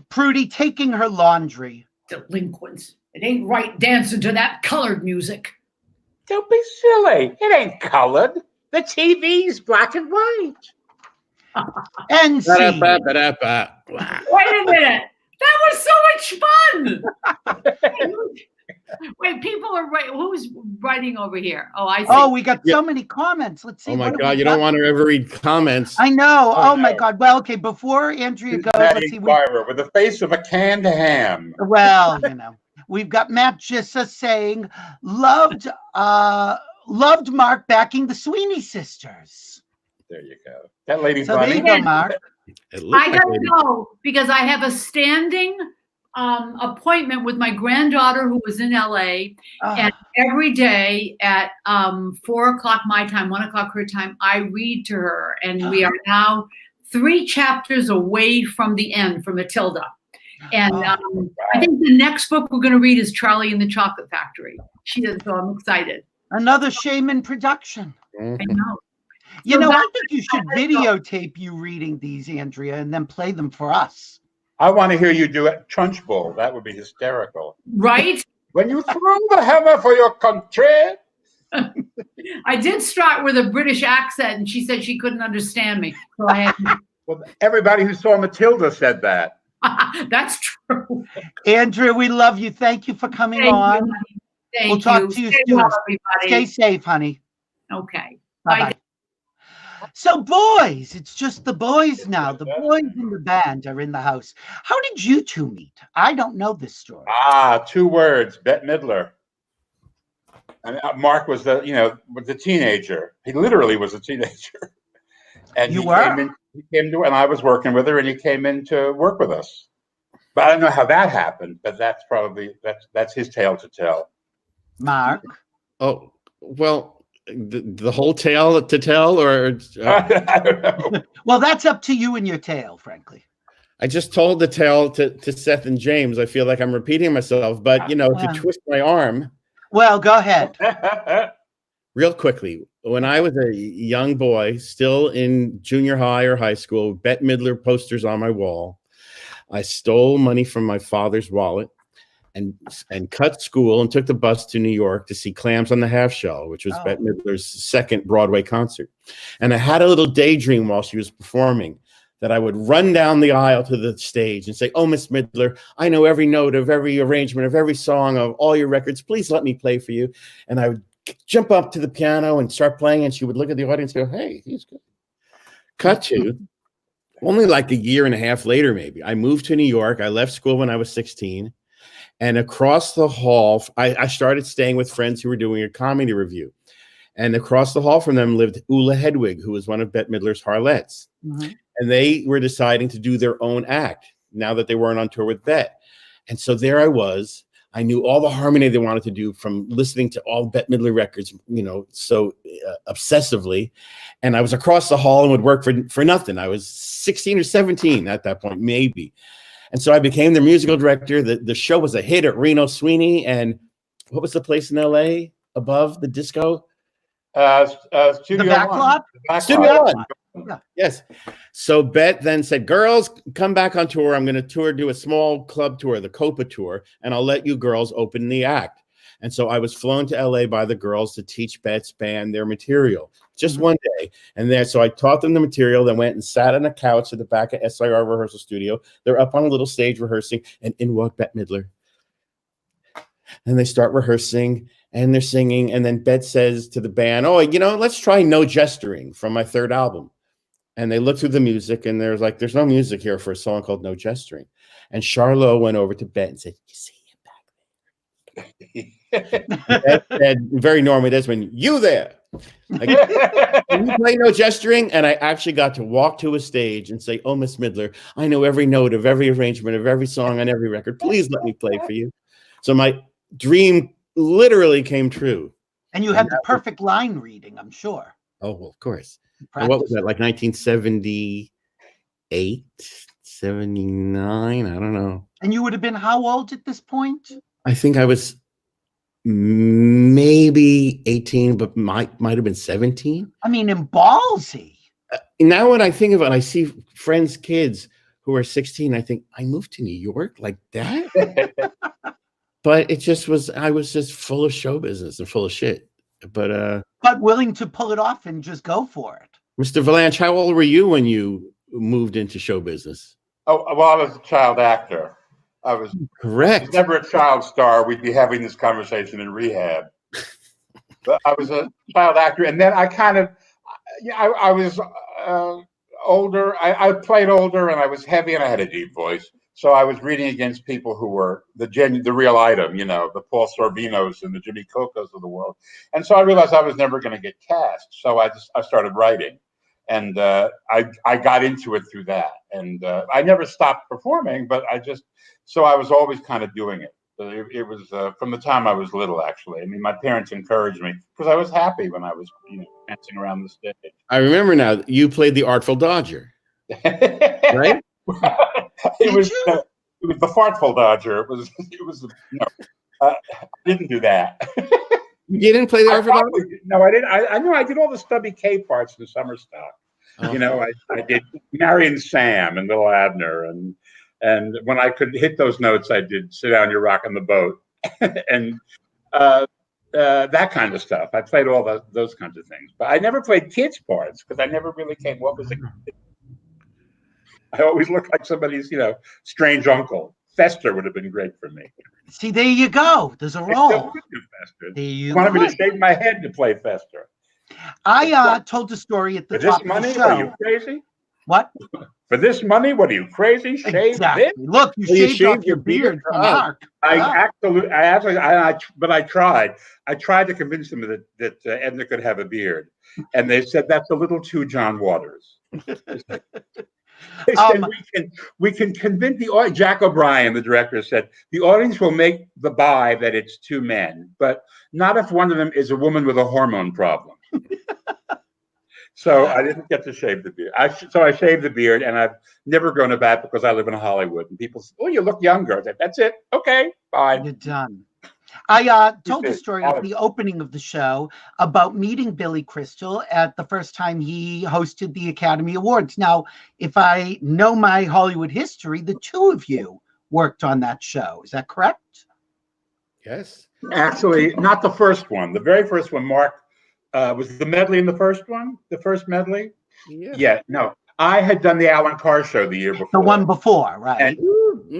Prudy taking her laundry. Delinquents. It ain't right dancing to that colored music. Don't be silly. It ain't colored. The TV's black and white. And scene. Wait a minute. That was so much fun. Wait, people are right. Who's writing over here? Oh, I see. Oh, we got so many comments. Let's see. Oh my what God, you don't want to ever read comments. I know. Oh, Oh my no. God. Well, okay. Before Andrea goes, Maddie let's see. Inquirer with the face of a canned ham. Well, we've got Matt Gissa saying, loved Mark backing the Sweeney sisters. There you go. That lady's So there funny. you go, Mark. I gotta go because I have a standing appointment with my granddaughter who was in LA, and every day at 4 o'clock my time, 1 o'clock her time, I read to her, and we are now 3 chapters away from the end for Matilda. And I think the next book we're going to read is Charlie and the Chocolate Factory. She does, so I'm excited. Another Shaiman production. I know. I think you should videotape you reading these, Andrea, and then play them for us. I want to hear you do it Trunchbull. That would be hysterical. Right? When you throw the hammer for your country. I did start with a British accent, and she said she couldn't understand me. So I had Well, everybody who saw Matilda said that. That's true. Andrea, we love you. Thank you for coming on. We'll talk to you soon. Well, everybody. Stay safe, honey. Okay. Bye-bye. So, boys, it's just the boys now. The boys in the band are in the house. How did you two meet? I don't know this story. 2 words, Bette Midler. And Mark was the teenager. He literally was a teenager. And He came to, and I was working with her, and he came in to work with us. But I don't know how that happened, but that's his tale to tell. Mark? Oh, well, the whole tale to tell, or I don't know. Well, that's up to you and your tale, frankly. I just told the tale to Seth and James. I feel like I'm repeating myself, but to twist my arm. Well, go ahead. Real quickly, when I was a young boy, still in junior high or high school, Bette Midler posters on my wall, I stole money from my father's wallet and cut school and took the bus to New York to see Clams on the Half Shell, which was Bette Midler's second Broadway concert. And I had a little daydream while she was performing that I would run down the aisle to the stage and say, "Oh, Miss Midler, I know every note of every arrangement of every song of all your records. Please let me play for you." And I would jump up to the piano and start playing, and she would look at the audience and go, "Hey, he's good." Cut to only like a year and a half later, maybe. I moved to New York. I left school when I was 16. And across the hall, I started staying with friends who were doing a comedy review. And across the hall from them lived Ulla Hedwig, who was one of Bette Midler's harlots. Mm-hmm. And they were deciding to do their own act now that they weren't on tour with Bette. And so there I was. I knew all the harmony they wanted to do from listening to all Bette Midler records, so obsessively. And I was across the hall and would work for nothing. I was 16 or 17 at that point, maybe. And so I became the musical director. The show was a hit at Reno Sweeney. And what was the place in LA above the disco? Studio Backlot? Studio One. Yeah. Yes. So Bette then said, "Girls, come back on tour. I'm going to do a small club tour, the Copa Tour, and I'll let you girls open the act." And so I was flown to LA by the girls to teach Bette's band their material just one day. And so I taught them the material, then went and sat on a couch at the back of SIR rehearsal studio. They're up on a little stage rehearsing, and in walked Bette Midler. And they start rehearsing and they're singing. And then Bette says to the band, "Oh, let's try No Gesturing from my third album." And they look through the music and there's no music here for a song called No Gesturing. And Charlot went over to Bette and said, "You see him back there?" Bette said, very Norma Desmond, "You there? Like, can you play No Gesturing?" And I actually got to walk to a stage and say, "Oh, Miss Midler, I know every note of every arrangement of every song on every record. Please let me play for you." So my dream literally came true. And you had the perfect line reading, I'm sure. Oh, well, of course. And what was that, like 1978, 79? I don't know. And you would have been how old at this point? I think I was maybe 18, but might have been 17. I mean, in ballsy. Now when I think of it, I see friends' kids who are 16. I think, I moved to New York like that? But it just was, I was just full of show business and full of shit. But willing to pull it off and just go for it. Mr. Vilanch, how old were you when you moved into show business? Oh, well, I was a child actor. I was Correct. never a child star. We'd be having this conversation in rehab. But I was a child actor, and then I kind of, I was older. I played older, and I was heavy, and I had a deep voice. So I was reading against people who were the real item, the Paul Sorbinos and the Jimmy Cocos of the world. And so I realized I was never going to get cast. So I started writing, and I got into it through that. And I never stopped performing, but so I was always kind of doing it. It was from the time I was little, actually. I mean, my parents encouraged me because I was happy when I was, dancing around the stage. I remember now. You played the Artful Dodger, right? It was the Fartful Dodger. It was I didn't do that. You didn't play the Artful Dodger? No, I didn't. I know I did all the Stubby K parts in Summer Stock. Oh. I did Marion Sam and Little Abner, and when I could hit those notes, I did Sit Down, You're Rocking the Boat, and that kind of stuff. I played all those kinds of things, but I never played kids parts because I never really came. What was it? I always looked like somebody's, strange uncle. Fester would have been great for me. See, there you go. There's a role. There you wanted me to shave my head to play Fester. I told the story at the top of the show. Are you crazy? What? For this money, what are you crazy? Shave exactly. this? Look, you shaved off your beard for Mark. I tried. I tried to convince them that Edna could have a beard, and they said that's a little too John Waters. They said we can convince the audience. Jack O'Brien, the director, said the audience will make the buy that it's two men, but not if one of them is a woman with a hormone problem. So I didn't get to shave the beard. So I shaved the beard, and I've never grown it back because I live in Hollywood, and people say, "Oh, you look younger." I said, "That's it. Okay, fine." You're done. I told the story at the opening of the show about meeting Billy Crystal at the first time he hosted the Academy Awards. Now, if I know my Hollywood history, the two of you worked on that show. Is that correct? Yes. Actually, not the first one. The very first one, Mark, was the medley in the first one? The first medley? Yeah. No. I had done the Alan Carr show the year before. The one before, right? And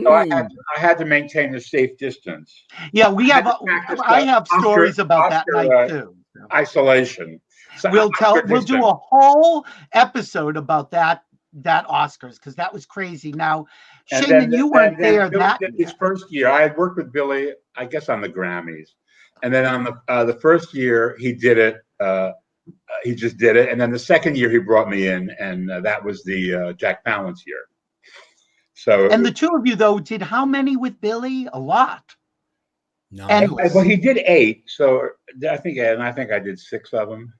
so I had to maintain a safe distance. Yeah, I have stories about that night too. Isolation. So we'll do a whole episode about that Oscars because that was crazy. Now, Shaiman, you weren't there that year. His first year, I had worked with Billy, I guess, on the Grammys, and then on the first year he did it. He just did it, and then the second year he brought me in, and that was the Jack Palance year. So, and the two of you though did how many with Billy? A lot. No, well, he did 8. So I think I did 6 of them.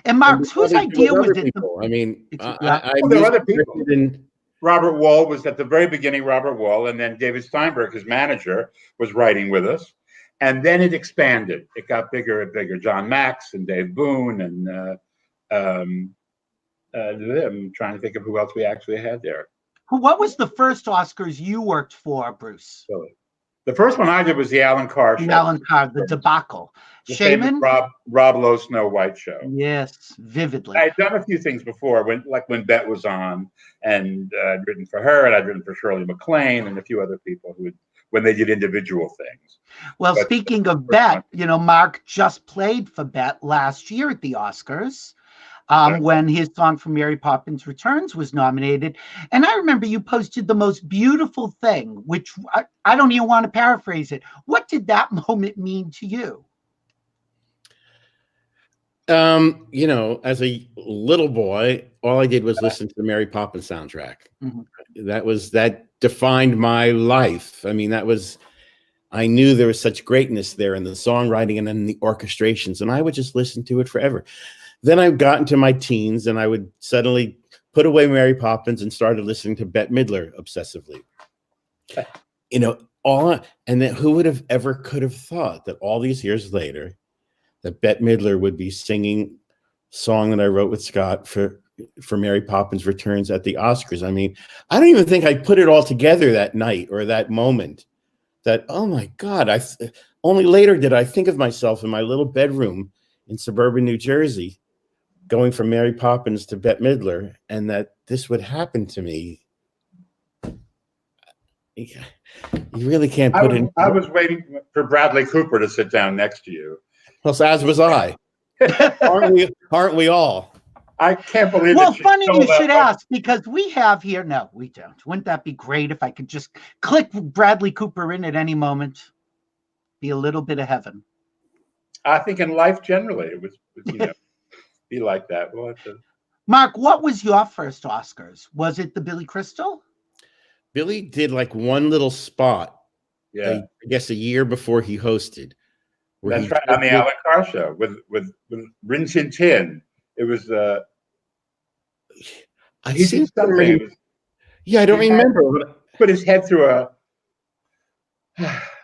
And Mark, whose idea was it? I mean, there were other people. Robert Wall was at the very beginning. Robert Wall, and then David Steinberg, his manager, was writing with us. And then it expanded. It got bigger and bigger. John Max and Dave Boone and I'm trying to think of who else we actually had there. What was the first Oscars you worked for, Bruce? The first one I did was the Alan Carr show. The Alan Carr, the debacle. Shaiman? Rob Lowe Snow White show. Yes, vividly. I had done a few things before, when Bet was on, and I'd written for her, and I'd written for Shirley MacLaine and a few other people when they did individual things. Well, speaking of Bet, Mark just played for Bet last year at the Oscars when his song from Mary Poppins Returns was nominated. And I remember you posted the most beautiful thing, which I don't even want to paraphrase it. What did that moment mean to you? As a little boy, all I did was listen to the Mary Poppins soundtrack. Mm-hmm. That defined my life. I mean, I knew there was such greatness there in the songwriting and in the orchestrations, and I would just listen to it forever. Then I got into my teens, and I would suddenly put away Mary Poppins and started listening to Bette Midler obsessively. And then who could have thought that all these years later, that Bette Midler would be singing a song that I wrote with Scott for Mary Poppins Returns at the Oscars. I mean, I don't even think I put it all together that night or that moment. That, oh my God, only later did I think of myself in my little bedroom in suburban New Jersey, going from Mary Poppins to Bette Midler, and that this would happen to me. you really can't I put was, in. I was waiting for Bradley Cooper to sit down next to you. Well, so as was I. Aren't we all? I can't believe Well, it. funny you should ask, because we have here. No, we don't. Wouldn't that be great if I could just click Bradley Cooper in at any moment? Be a little bit of heaven. I think in life generally, it was, be like that. We'll have to... Mark, what was your first Oscars? Was it the Billy Crystal? Billy did like one little spot. Yeah, I guess a year before he hosted. That's right. On the Alan Carr show with Rin Tin Tin. It was. I He seem did something. It was, yeah, I don't remember. Put his head through a.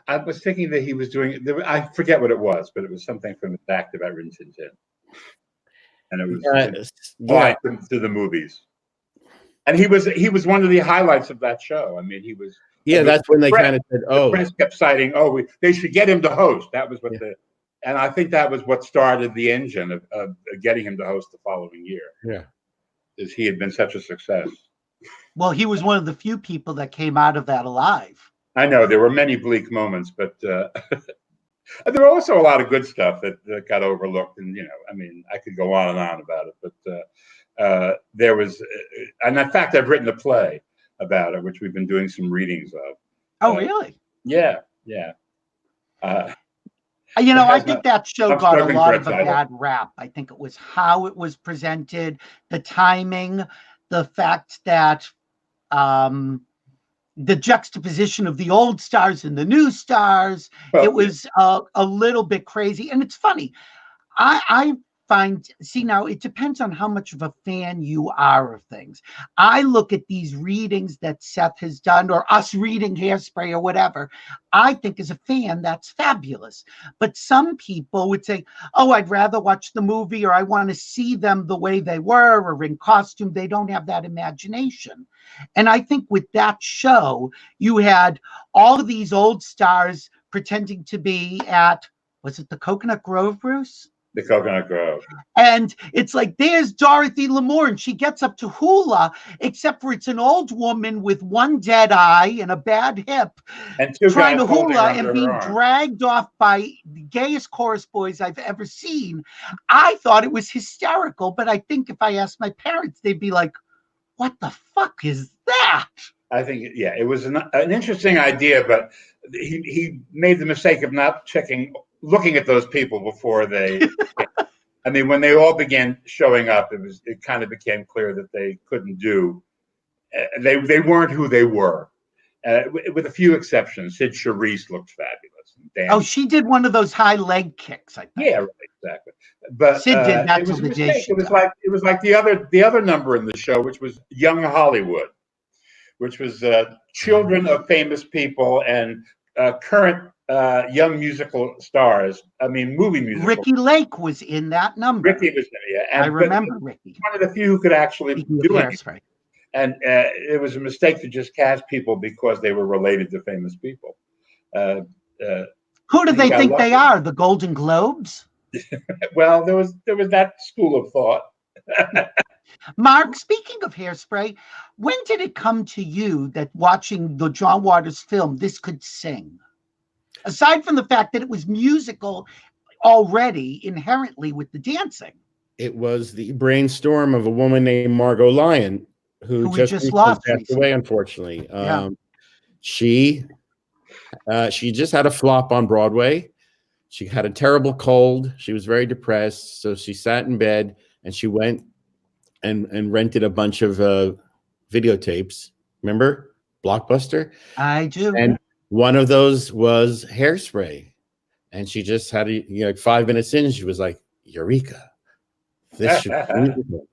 I was thinking that he was doing. I forget what it was, but it was something from the fact about Rin Tin Tin, and it was to the movies. And he was one of the highlights of that show. I mean, he was. Yeah, that's when they kind of said, "Oh." The press kept citing, they should get him to host. That was what and I think that was what started the engine of getting him to host the following year. Yeah, is he had been such a success. Well, he was one of the few people that came out of that alive. I know there were many bleak moments, but there were also a lot of good stuff that got overlooked. And I mean, I could go on and on about it, but there was, and in fact, I've written a play about it, which we've been doing some readings of. Oh, really? Yeah. I think that show got a lot of a bad rap. I think it was how it was presented, the timing, the fact that the juxtaposition of the old stars and the new stars, it was a little bit crazy. And it's funny. I now it depends on how much of a fan you are of things. I look at these readings that Seth has done, or us reading Hairspray or whatever. I think as a fan, that's fabulous. But some people would say, oh, I'd rather watch the movie, or I want to see them the way they were or in costume. They don't have that imagination. And I think with that show, you had all of these old stars pretending to be at, was it the Coconut Grove, Bruce? The Coconut Grove. And it's like, there's Dorothy Lamour, and she gets up to hula, except for it's an old woman with one dead eye and a bad hip, and trying to hula and being dragged off by the gayest chorus boys I've ever seen. I thought it was hysterical, but I think if I asked my parents, they'd be like, what the fuck is that? I think, it was an interesting idea, but he made the mistake of not looking at those people before they. I mean, when they all began showing up, it kind of became clear that they couldn't do. They weren't who they were, with a few exceptions. Sid Charisse looked fabulous. She did one of those high leg kicks, I think. Yeah, right, exactly. But Sid did that. It was a mistake. It was like the other number in the show, which was Young Hollywood, which was children of famous people and current. Young musical stars. I mean, movie musical. Ricky Lake was in that number. Ricky was in it. I remember Ricky. One of the few who could actually do it. And it was a mistake to just cast people because they were related to famous people. Who do they think they are? The Golden Globes? Well, there was that school of thought. Mark, speaking of Hairspray, when did it come to you that watching the John Waters film, this could sing? Aside from the fact that it was musical already inherently with the dancing. It was the brainstorm of a woman named Margot Lyon, who just lost passed away, unfortunately. She just had a flop on Broadway. She had a terrible cold. She was very depressed. So she sat in bed and she went and rented a bunch of videotapes. Remember? Blockbuster? I do. And one of those was Hairspray, and she just had 5 minutes in, she was like, "Eureka! This should be musical."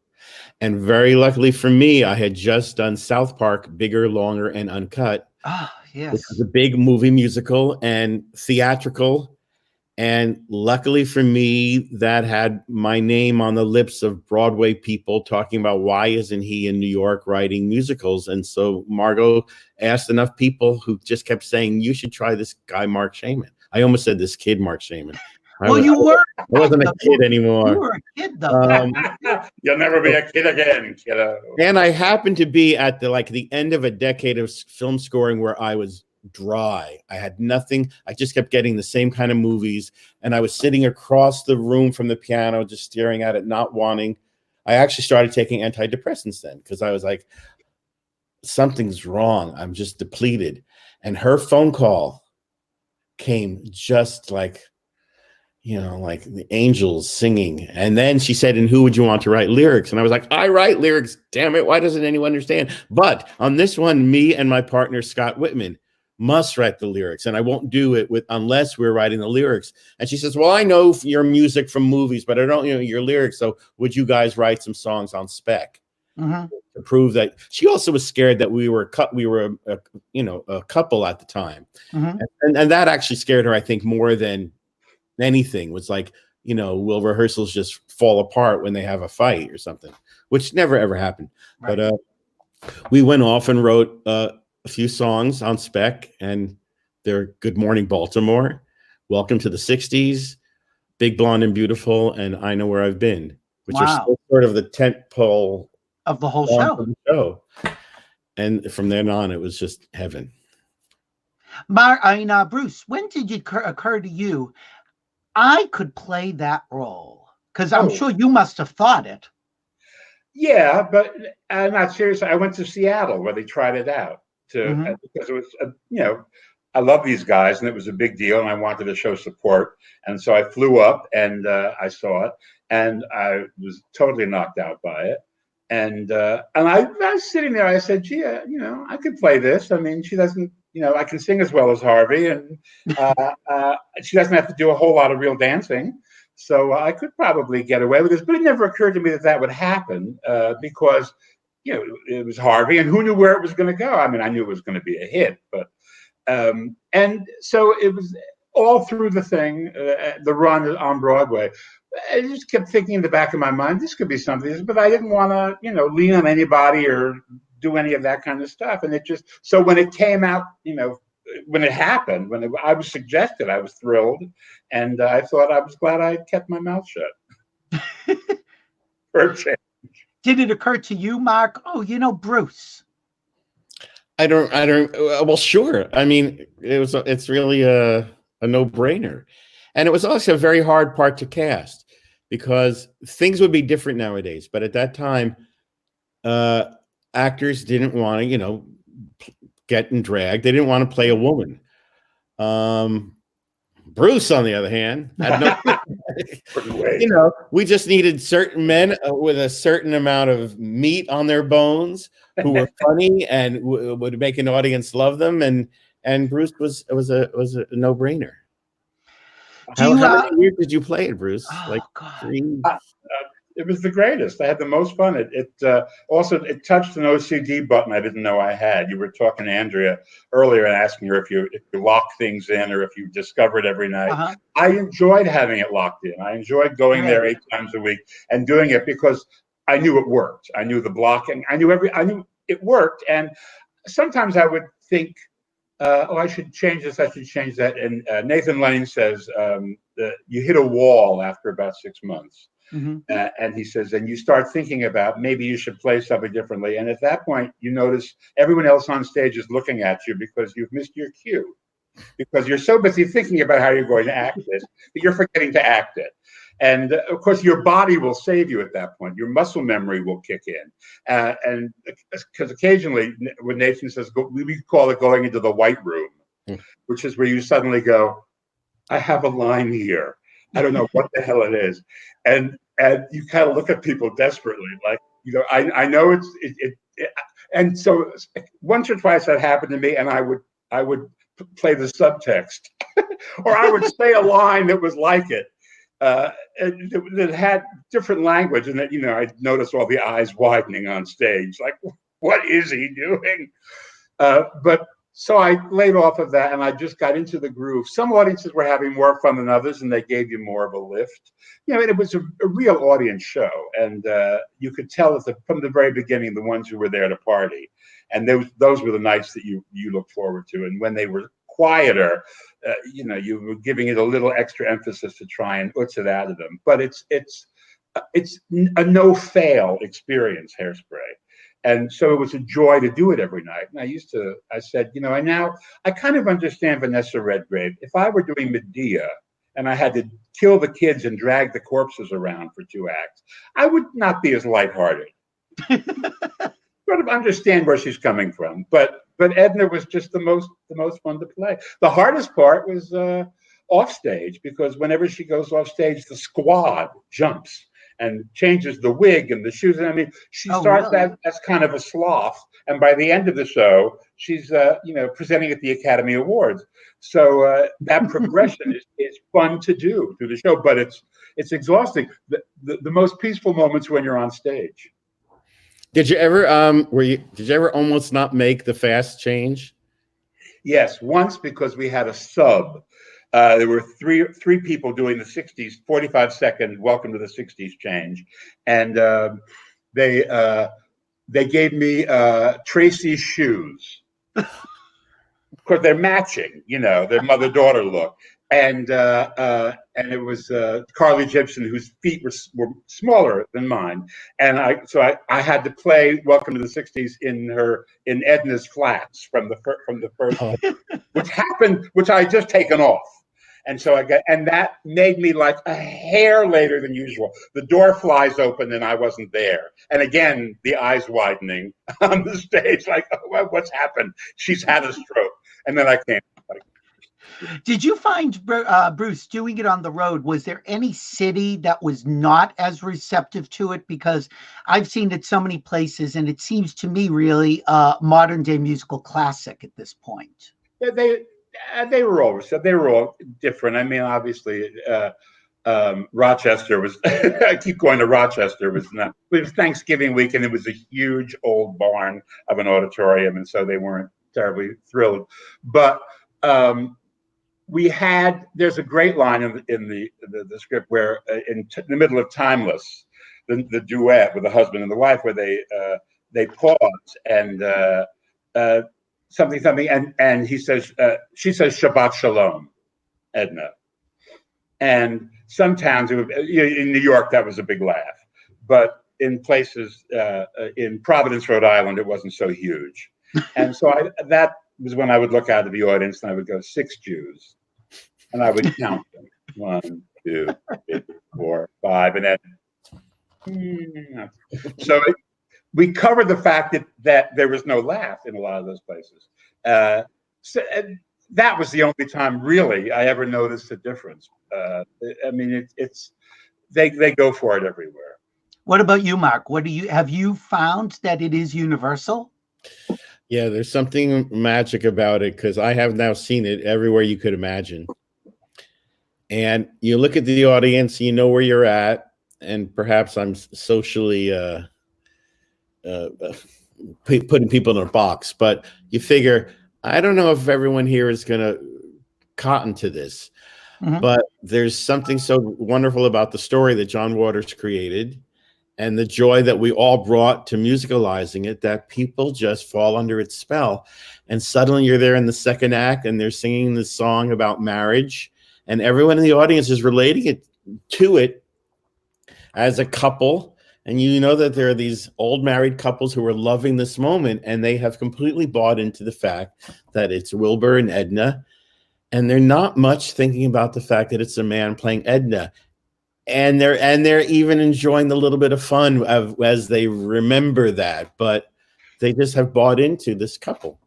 And very luckily for me, I had just done South Park, Bigger, Longer, and Uncut. Yes, which was a big movie musical and theatrical. And luckily for me, that had my name on the lips of Broadway people talking about why isn't he in New York writing musicals? And so Margot asked enough people who just kept saying, you should try this guy, Marc Shaiman. I almost said this kid, Marc Shaiman. Well, you were. I wasn't a kid You anymore. were a kid, though. You'll never be a kid again, kiddo. And I happened to be at the end of a decade of film scoring where I was dry. I had nothing. I just kept getting the same kind of movies. And I was sitting across the room from the piano, just staring at it, not wanting. I actually started taking antidepressants then because I was like, something's wrong. I'm just depleted. And her phone call came just like, like the angels singing. And then she said, and who would you want to write lyrics? And I was like, I write lyrics. Damn it. Why doesn't anyone understand? But on this one, me and my partner, Scott Whitman, must write the lyrics. And I won't do it unless we're writing the lyrics. And she says, well, I know your music from movies, but I don't know your lyrics. So would you guys write some songs on spec? To prove that? She also was scared that we were a couple at the time. And that actually scared her, I think, more than anything. Was like, will rehearsals just fall apart when they have a fight or something, which never ever happened. Right. But we went off and wrote a few songs on spec, and they're Good Morning Baltimore, Welcome to the 60s, Big Blonde and Beautiful, and I Know Where I've Been, which are still sort of the tent pole of the whole show. And from then on, it was just heaven. Bruce, when did it occur to you I could play that role? Because I'm sure you must have thought it. Yeah, but I'm not serious. I went to Seattle where they tried it out because it was, I love these guys and it was a big deal and I wanted to show support. And so I flew up and I saw it and I was totally knocked out by it. And I was sitting there. I said, gee, I could play this. I mean, she doesn't, I can sing as well as Harvey, and she doesn't have to do a whole lot of real dancing. So I could probably get away with this. But it never occurred to me that would happen because, it was Harvey, and who knew where it was going to go? I mean, I knew it was going to be a hit, but and so it was all through the thing, the run on Broadway. I just kept thinking in the back of my mind, this could be something, but I didn't want to, lean on anybody or do any of that kind of stuff. And so when it came out, when it happened, I was suggested, I was thrilled. And I thought I was glad I kept my mouth shut. For a change. Did it occur to you, Mark? Oh, Bruce. I don't, well, sure. I mean, it's really a no-brainer. And it was also a very hard part to cast because things would be different nowadays. But at that time, actors didn't want to, get in drag. They didn't want to play a woman. Bruce, on the other hand, had we just needed certain men with a certain amount of meat on their bones who were funny and would make an audience love them. And Bruce was a no-brainer. How many years did you play it, Bruce? It was the greatest. I had the most fun. It also touched an OCD button I didn't know I had. You were talking to Andrea earlier and asking her if you lock things in or if you discover it every night. I enjoyed having it locked in. I enjoyed going there 8 times a week and doing it because I knew it worked. I knew the blocking. I knew it worked. And sometimes I would think, I should change this, I should change that. And Nathan Lane says that you hit a wall after about 6 months. And he says, and you start thinking about maybe you should play something differently. And at that point, you notice everyone else on stage is looking at you because you've missed your cue. Because you're so busy thinking about how you're going to act this, that you're forgetting to act it. And of course, your body will save you at that point. Your muscle memory will kick in. And because occasionally, when Nathan says, we call it going into the white room, which is where you suddenly go, I have a line here. I don't know what the hell it is. And you kind of look at people desperately, like, I know it's and so once or twice that happened to me, and I would play the subtext, or I would say a line that was like it. That had different language, and that I'd notice all the eyes widening on stage, like, what is he doing? But so I laid off of that, and I just got into the groove. Some audiences were having more fun than others, and they gave you more of a lift. It was a real audience show, and you could tell from the very beginning the ones who were there to party, and those were the nights that you looked forward to. And when they were quieter, you were giving it a little extra emphasis to try and utz it out of them. But it's a no-fail experience, Hairspray. And so it was a joy to do it every night. And I said, I kind of understand Vanessa Redgrave. If I were doing Medea and I had to kill the kids and drag the corpses around for 2 acts, I would not be as lighthearted. Sort of understand where she's coming from. But Edna was just the most fun to play. The hardest part was off stage, because whenever she goes off stage, the squad jumps and changes the wig and the shoes. And I mean, she starts really? as kind of a sloth, and by the end of the show, she's presenting at the Academy Awards. So that progression is fun to do through the show, but it's exhausting. The most peaceful moments when you're on stage. Did you ever did you ever almost not make the fast change? Yes, once, because we had a sub. There were three people doing the 60s, 45-second Welcome to the 60s change. And they gave me Tracy's shoes. Of course, they're matching, their mother-daughter look. And it was Carly Gibson, whose feet were smaller than mine. And I had to play Welcome to the 60s in Edna's flats from the first, which I had just taken off. And so and that made me like a hair later than usual. The door flies open and I wasn't there. And again, the eyes widening on the stage, like, oh, what's happened? She's had a stroke. And then I came. Did you find, Bruce, doing it on the road, was there any city that was not as receptive to it? Because I've seen it so many places, and it seems to me really modern day musical classic at this point. Yeah, they were all receptive. They were all different. I mean, obviously, Rochester was. I keep going to Rochester. It was Thanksgiving week, and it was a huge old barn of an auditorium, and so they weren't terribly thrilled. But there's a great line in the script where in the middle of Timeless, the duet with the husband and the wife, where they pause and something, and she says Shabbat Shalom, Edna. And some towns, in New York, that was a big laugh, but in places in Providence, Rhode Island, it wasn't so huge. And so that was when I would look out of the audience and I would go, 6 Jews. And I would count them. 1, 2, 3, 4, 5, and then. So we covered the fact that there was no laugh in a lot of those places. So that was the only time really I ever noticed a difference. I mean, they go for it everywhere. What about you, Mark? Have you found that it is universal? Yeah, there's something magic about it, because I have now seen it everywhere you could imagine. And you look at the audience, you know where you're at, and perhaps I'm socially putting people in a box, but you figure, I don't know if everyone here is going to cotton to this, but there's something so wonderful about the story that John Waters created and the joy that we all brought to musicalizing it, that people just fall under its spell. And suddenly you're there in the second act and they're singing this song about marriage, and everyone in the audience is relating to it as a couple. And you know that there are these old married couples who are loving this moment, and they have completely bought into the fact that it's Wilbur and Edna, and they're not much thinking about the fact that it's a man playing Edna. And they're even enjoying the little bit of fun as they remember that, but they just have bought into this couple.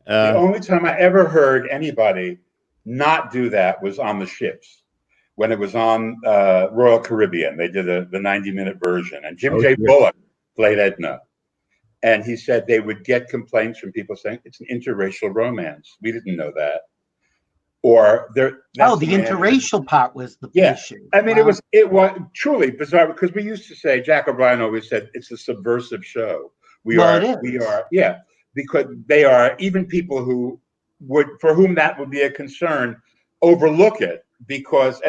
The only time I ever heard anybody not do that was on the ships. When it was on Royal Caribbean, they did the 90-minute version, and Jim J. Bullock played Edna. And he said they would get complaints from people saying it's an interracial romance. We didn't know that. Or the interracial part was the issue. I mean, wow. it was truly bizarre, because we used to say, Jack O'Brien always said, it's a subversive show. We are, because they are, even people for whom that would be a concern, overlook it, because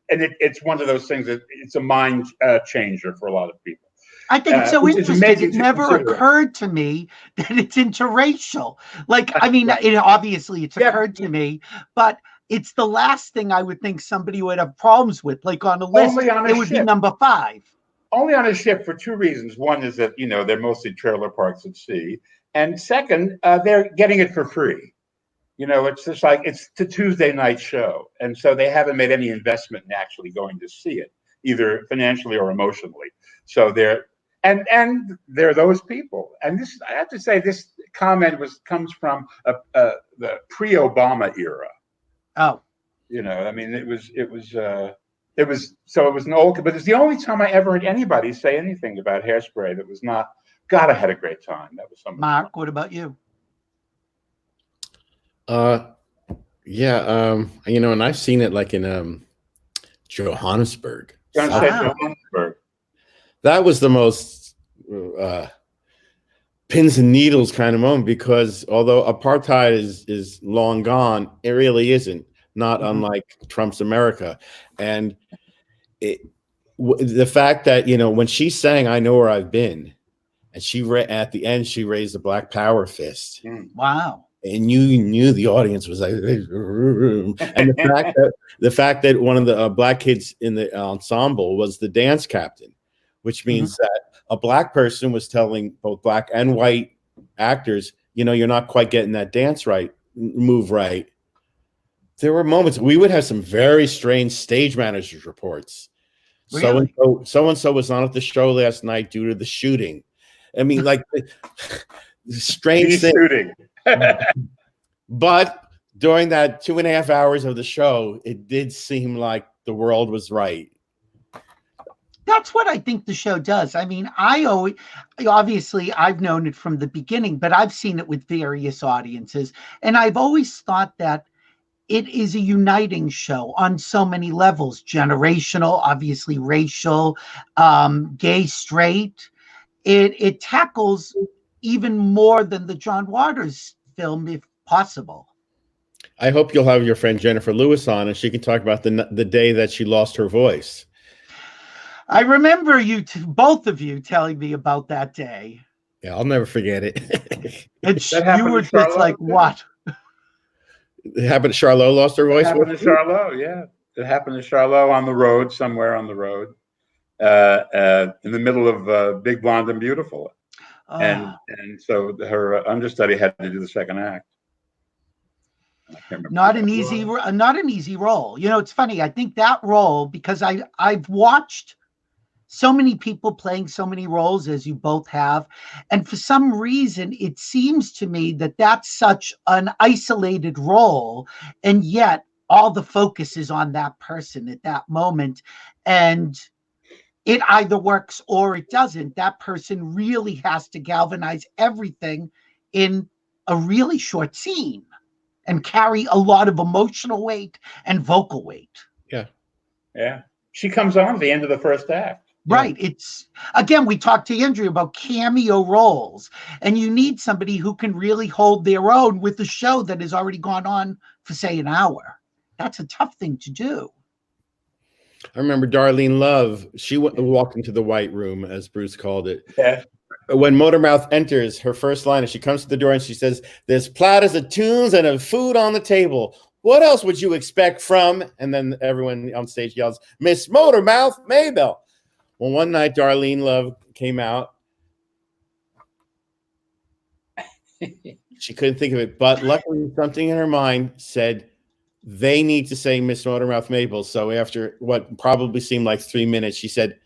it's one of those things that it's a mind changer for a lot of people. I think it's so which is interesting. amazing It to never consider. occurred to me that it's interracial. Like, I mean, it obviously it's Yeah. occurred to me, but it's the last thing I would think somebody would have problems with. Like on a list, Only on a it would be ship. number 5. Only on a ship for 2 reasons. One is that, they're mostly trailer parks at sea. And second, they're getting it for free. It's just like it's the Tuesday night show. And so they haven't made any investment in actually going to see it, either financially or emotionally. So they're those people. And this, I have to say, this comment comes from the pre-Obama era. Oh, I mean, it was an old, but it's the only time I ever heard anybody say anything about Hairspray that was not, God, I had a great time. That was something. Mark, what about you? Yeah, and I've seen it like in Johannesburg. Johannesburg. That was the most pins and needles kind of moment, because although apartheid is long gone, it really isn't. Not unlike Trump's America. And the fact that, when she sang "I Know Where I've Been," and at the end she raised the Black Power fist. Wow. And you knew the audience was like, and the fact that one of the black kids in the ensemble was the dance captain, which means that a black person was telling both black and white actors, you're not quite getting that dance move right. There were moments we would have some very strange stage managers reports. Really? So-and-so was not at the show last night due to the shooting. I mean, like strange thing. Shooting. But during that 2.5 hours of the show, it did seem like the world was right. That's what I think the show does. I mean, obviously I've known it from the beginning, but I've seen it with various audiences. And I've always thought that it is a uniting show on so many levels: generational, obviously racial, gay, straight. It tackles even more than the John Waters film, if possible. I hope you'll have your friend Jennifer Lewis on, and she can talk about the day that she lost her voice. I remember both of you telling me about that day. Yeah, I'll never forget it. And you were just like, what? It happened. Charlot lost her voice. It happened to Charlot, yeah. It happened to Charlot on the road, somewhere on the road, in the middle of Big Blonde and Beautiful. Oh. And so her understudy had to do the second act. Not an easy role. It's funny. I think that role, because I've watched so many people playing so many roles, as you both have, and for some reason it seems to me that that's such an isolated role, and yet all the focus is on that person at that moment, and it either works or it doesn't. That person really has to galvanize everything in a really short scene and carry a lot of emotional weight and vocal weight. Yeah. She comes on at the end of the first act. Right. It's, again, we talked to Andrea about cameo roles, and you need somebody who can really hold their own with a show that has already gone on for, say, an hour. That's a tough thing to do. I remember Darlene Love. She walked into the White Room, as Bruce called it. Yeah. When Motormouth enters, her first line is she comes to the door and she says, "There's platters of tunes and of food on the table. What else would you expect from?" And then everyone on stage yells, "Miss Motormouth Maybell." Well, one night Darlene Love came out. She couldn't think of it, but luckily something in her mind said they need to say Miss Motormouth Maybell. So after what probably seemed like 3 minutes, she said,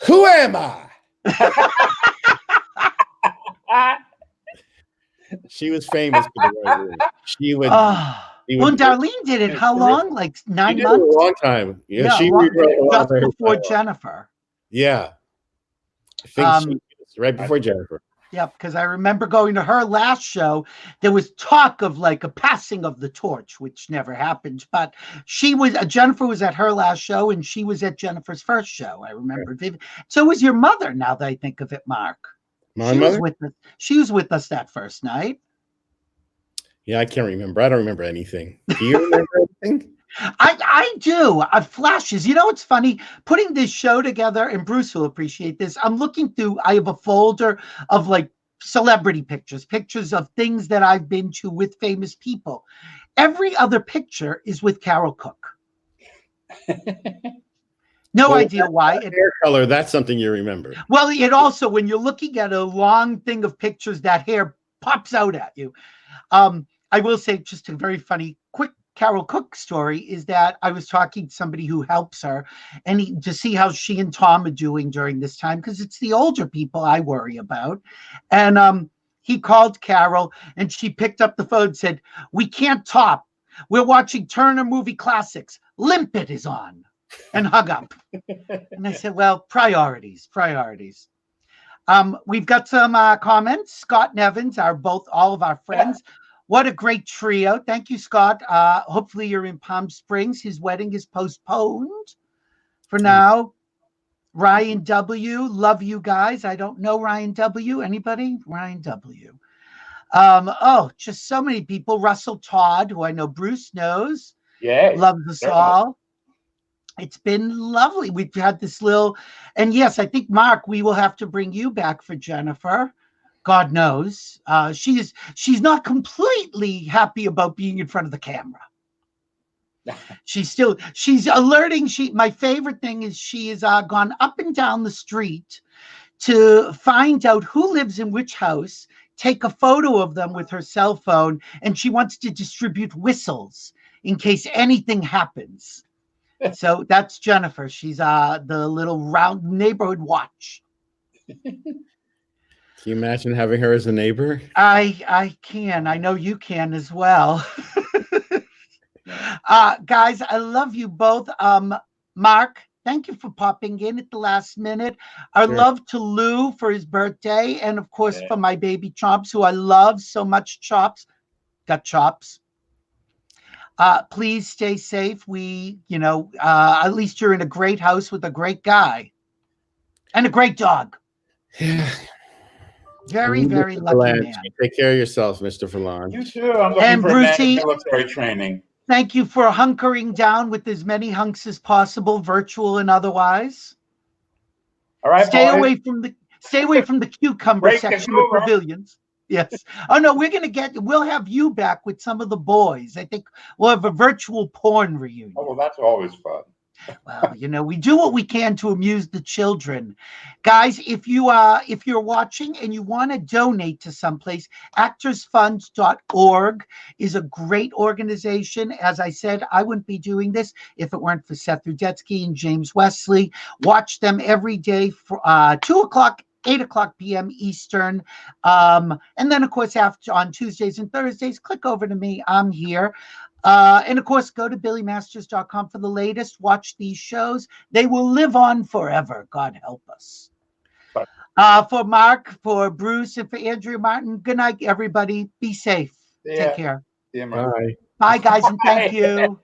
"Who am I?" She was famous for the White Room. She would. When Darlene did it, how long? Like 9 months? A long time. Yeah, she just before Jennifer. Yeah, I think right before Jennifer. Yeah, because I remember going to her last show. There was talk of like a passing of the torch, which never happened. But Jennifer was at her last show, and she was at Jennifer's first show. I remember. Right. So was your mother. Now that I think of it, Mark. My mother. She was with us that first night. Yeah, I can't remember. I don't remember anything. Do you remember anything? I do. Flashes. You know, it's funny putting this show together, and Bruce will appreciate this. I'm looking through, I have a folder of like celebrity pictures of things that I've been to with famous people. Every other picture is with Carol Cook. No idea why. Hair color, that's something you remember. Well, it also, when you're looking at a long thing of pictures, that hair pops out at you. I will say, just a very funny, quick Carol Cook story is that I was talking to somebody who helps her, and to see how she and Tom are doing during this time, because it's the older people I worry about. And he called Carol, and she picked up the phone and said, "We can't talk. We're watching Turner Movie Classics. Limpet is on," and hung up. And I said, well, priorities. We've got some comments. Scott Nevins are all of our friends. What a great trio. Thank you, Scott. Hopefully you're in Palm Springs. His wedding is postponed for now. Ryan W. Love you guys. I don't know Ryan W. Anybody? Ryan W. Just so many people. Russell Todd, who I know Bruce knows. Yeah. Loves us all. It's been lovely. We've had this and yes, I think, Mark, we will have to bring you back for Jennifer. God knows. She's not completely happy about being in front of the camera. She's alerting. My favorite thing is she has gone up and down the street to find out who lives in which house, take a photo of them with her cell phone, and she wants to distribute whistles in case anything happens. So that's Jennifer. She's the little round neighborhood watch. Can you imagine having her as a neighbor? I can. I know you can as well. Guys, I love you both. Mark, thank you for popping in at the last minute. Our love to Lou for his birthday, and of course for my baby Chops, who I love so much. Chops. Got Chops. Please stay safe. At least you're in a great house with a great guy and a great dog. Yeah. Very, very lucky man. Take care of yourself, Mr. Vilanch. You too. I'm looking for Brucey, military training. Thank you for hunkering down with as many hunks as possible, virtual and otherwise. All right, stay away from the cucumber section of pavilions. Yes. Oh no, we'll have you back with some of the boys. I think we'll have a virtual porn reunion. Oh, well, that's always fun. Well, we do what we can to amuse the children. Guys, if you're watching and you want to donate to someplace, actorsfund.org is a great organization. As I said, I wouldn't be doing this if it weren't for Seth Rudetsky and James Wesley. Watch them every day for 2 o'clock, 8 o'clock p.m. Eastern. And then, of course, on Tuesdays and Thursdays, click over to me. I'm here. And of course, go to billymasters.com for the latest. Watch these shows. They will live on forever. God help us. For Mark, for Bruce, and for Andrea Martin, good night, everybody. Be safe. Take care. Bye. Bye, guys, and thank you.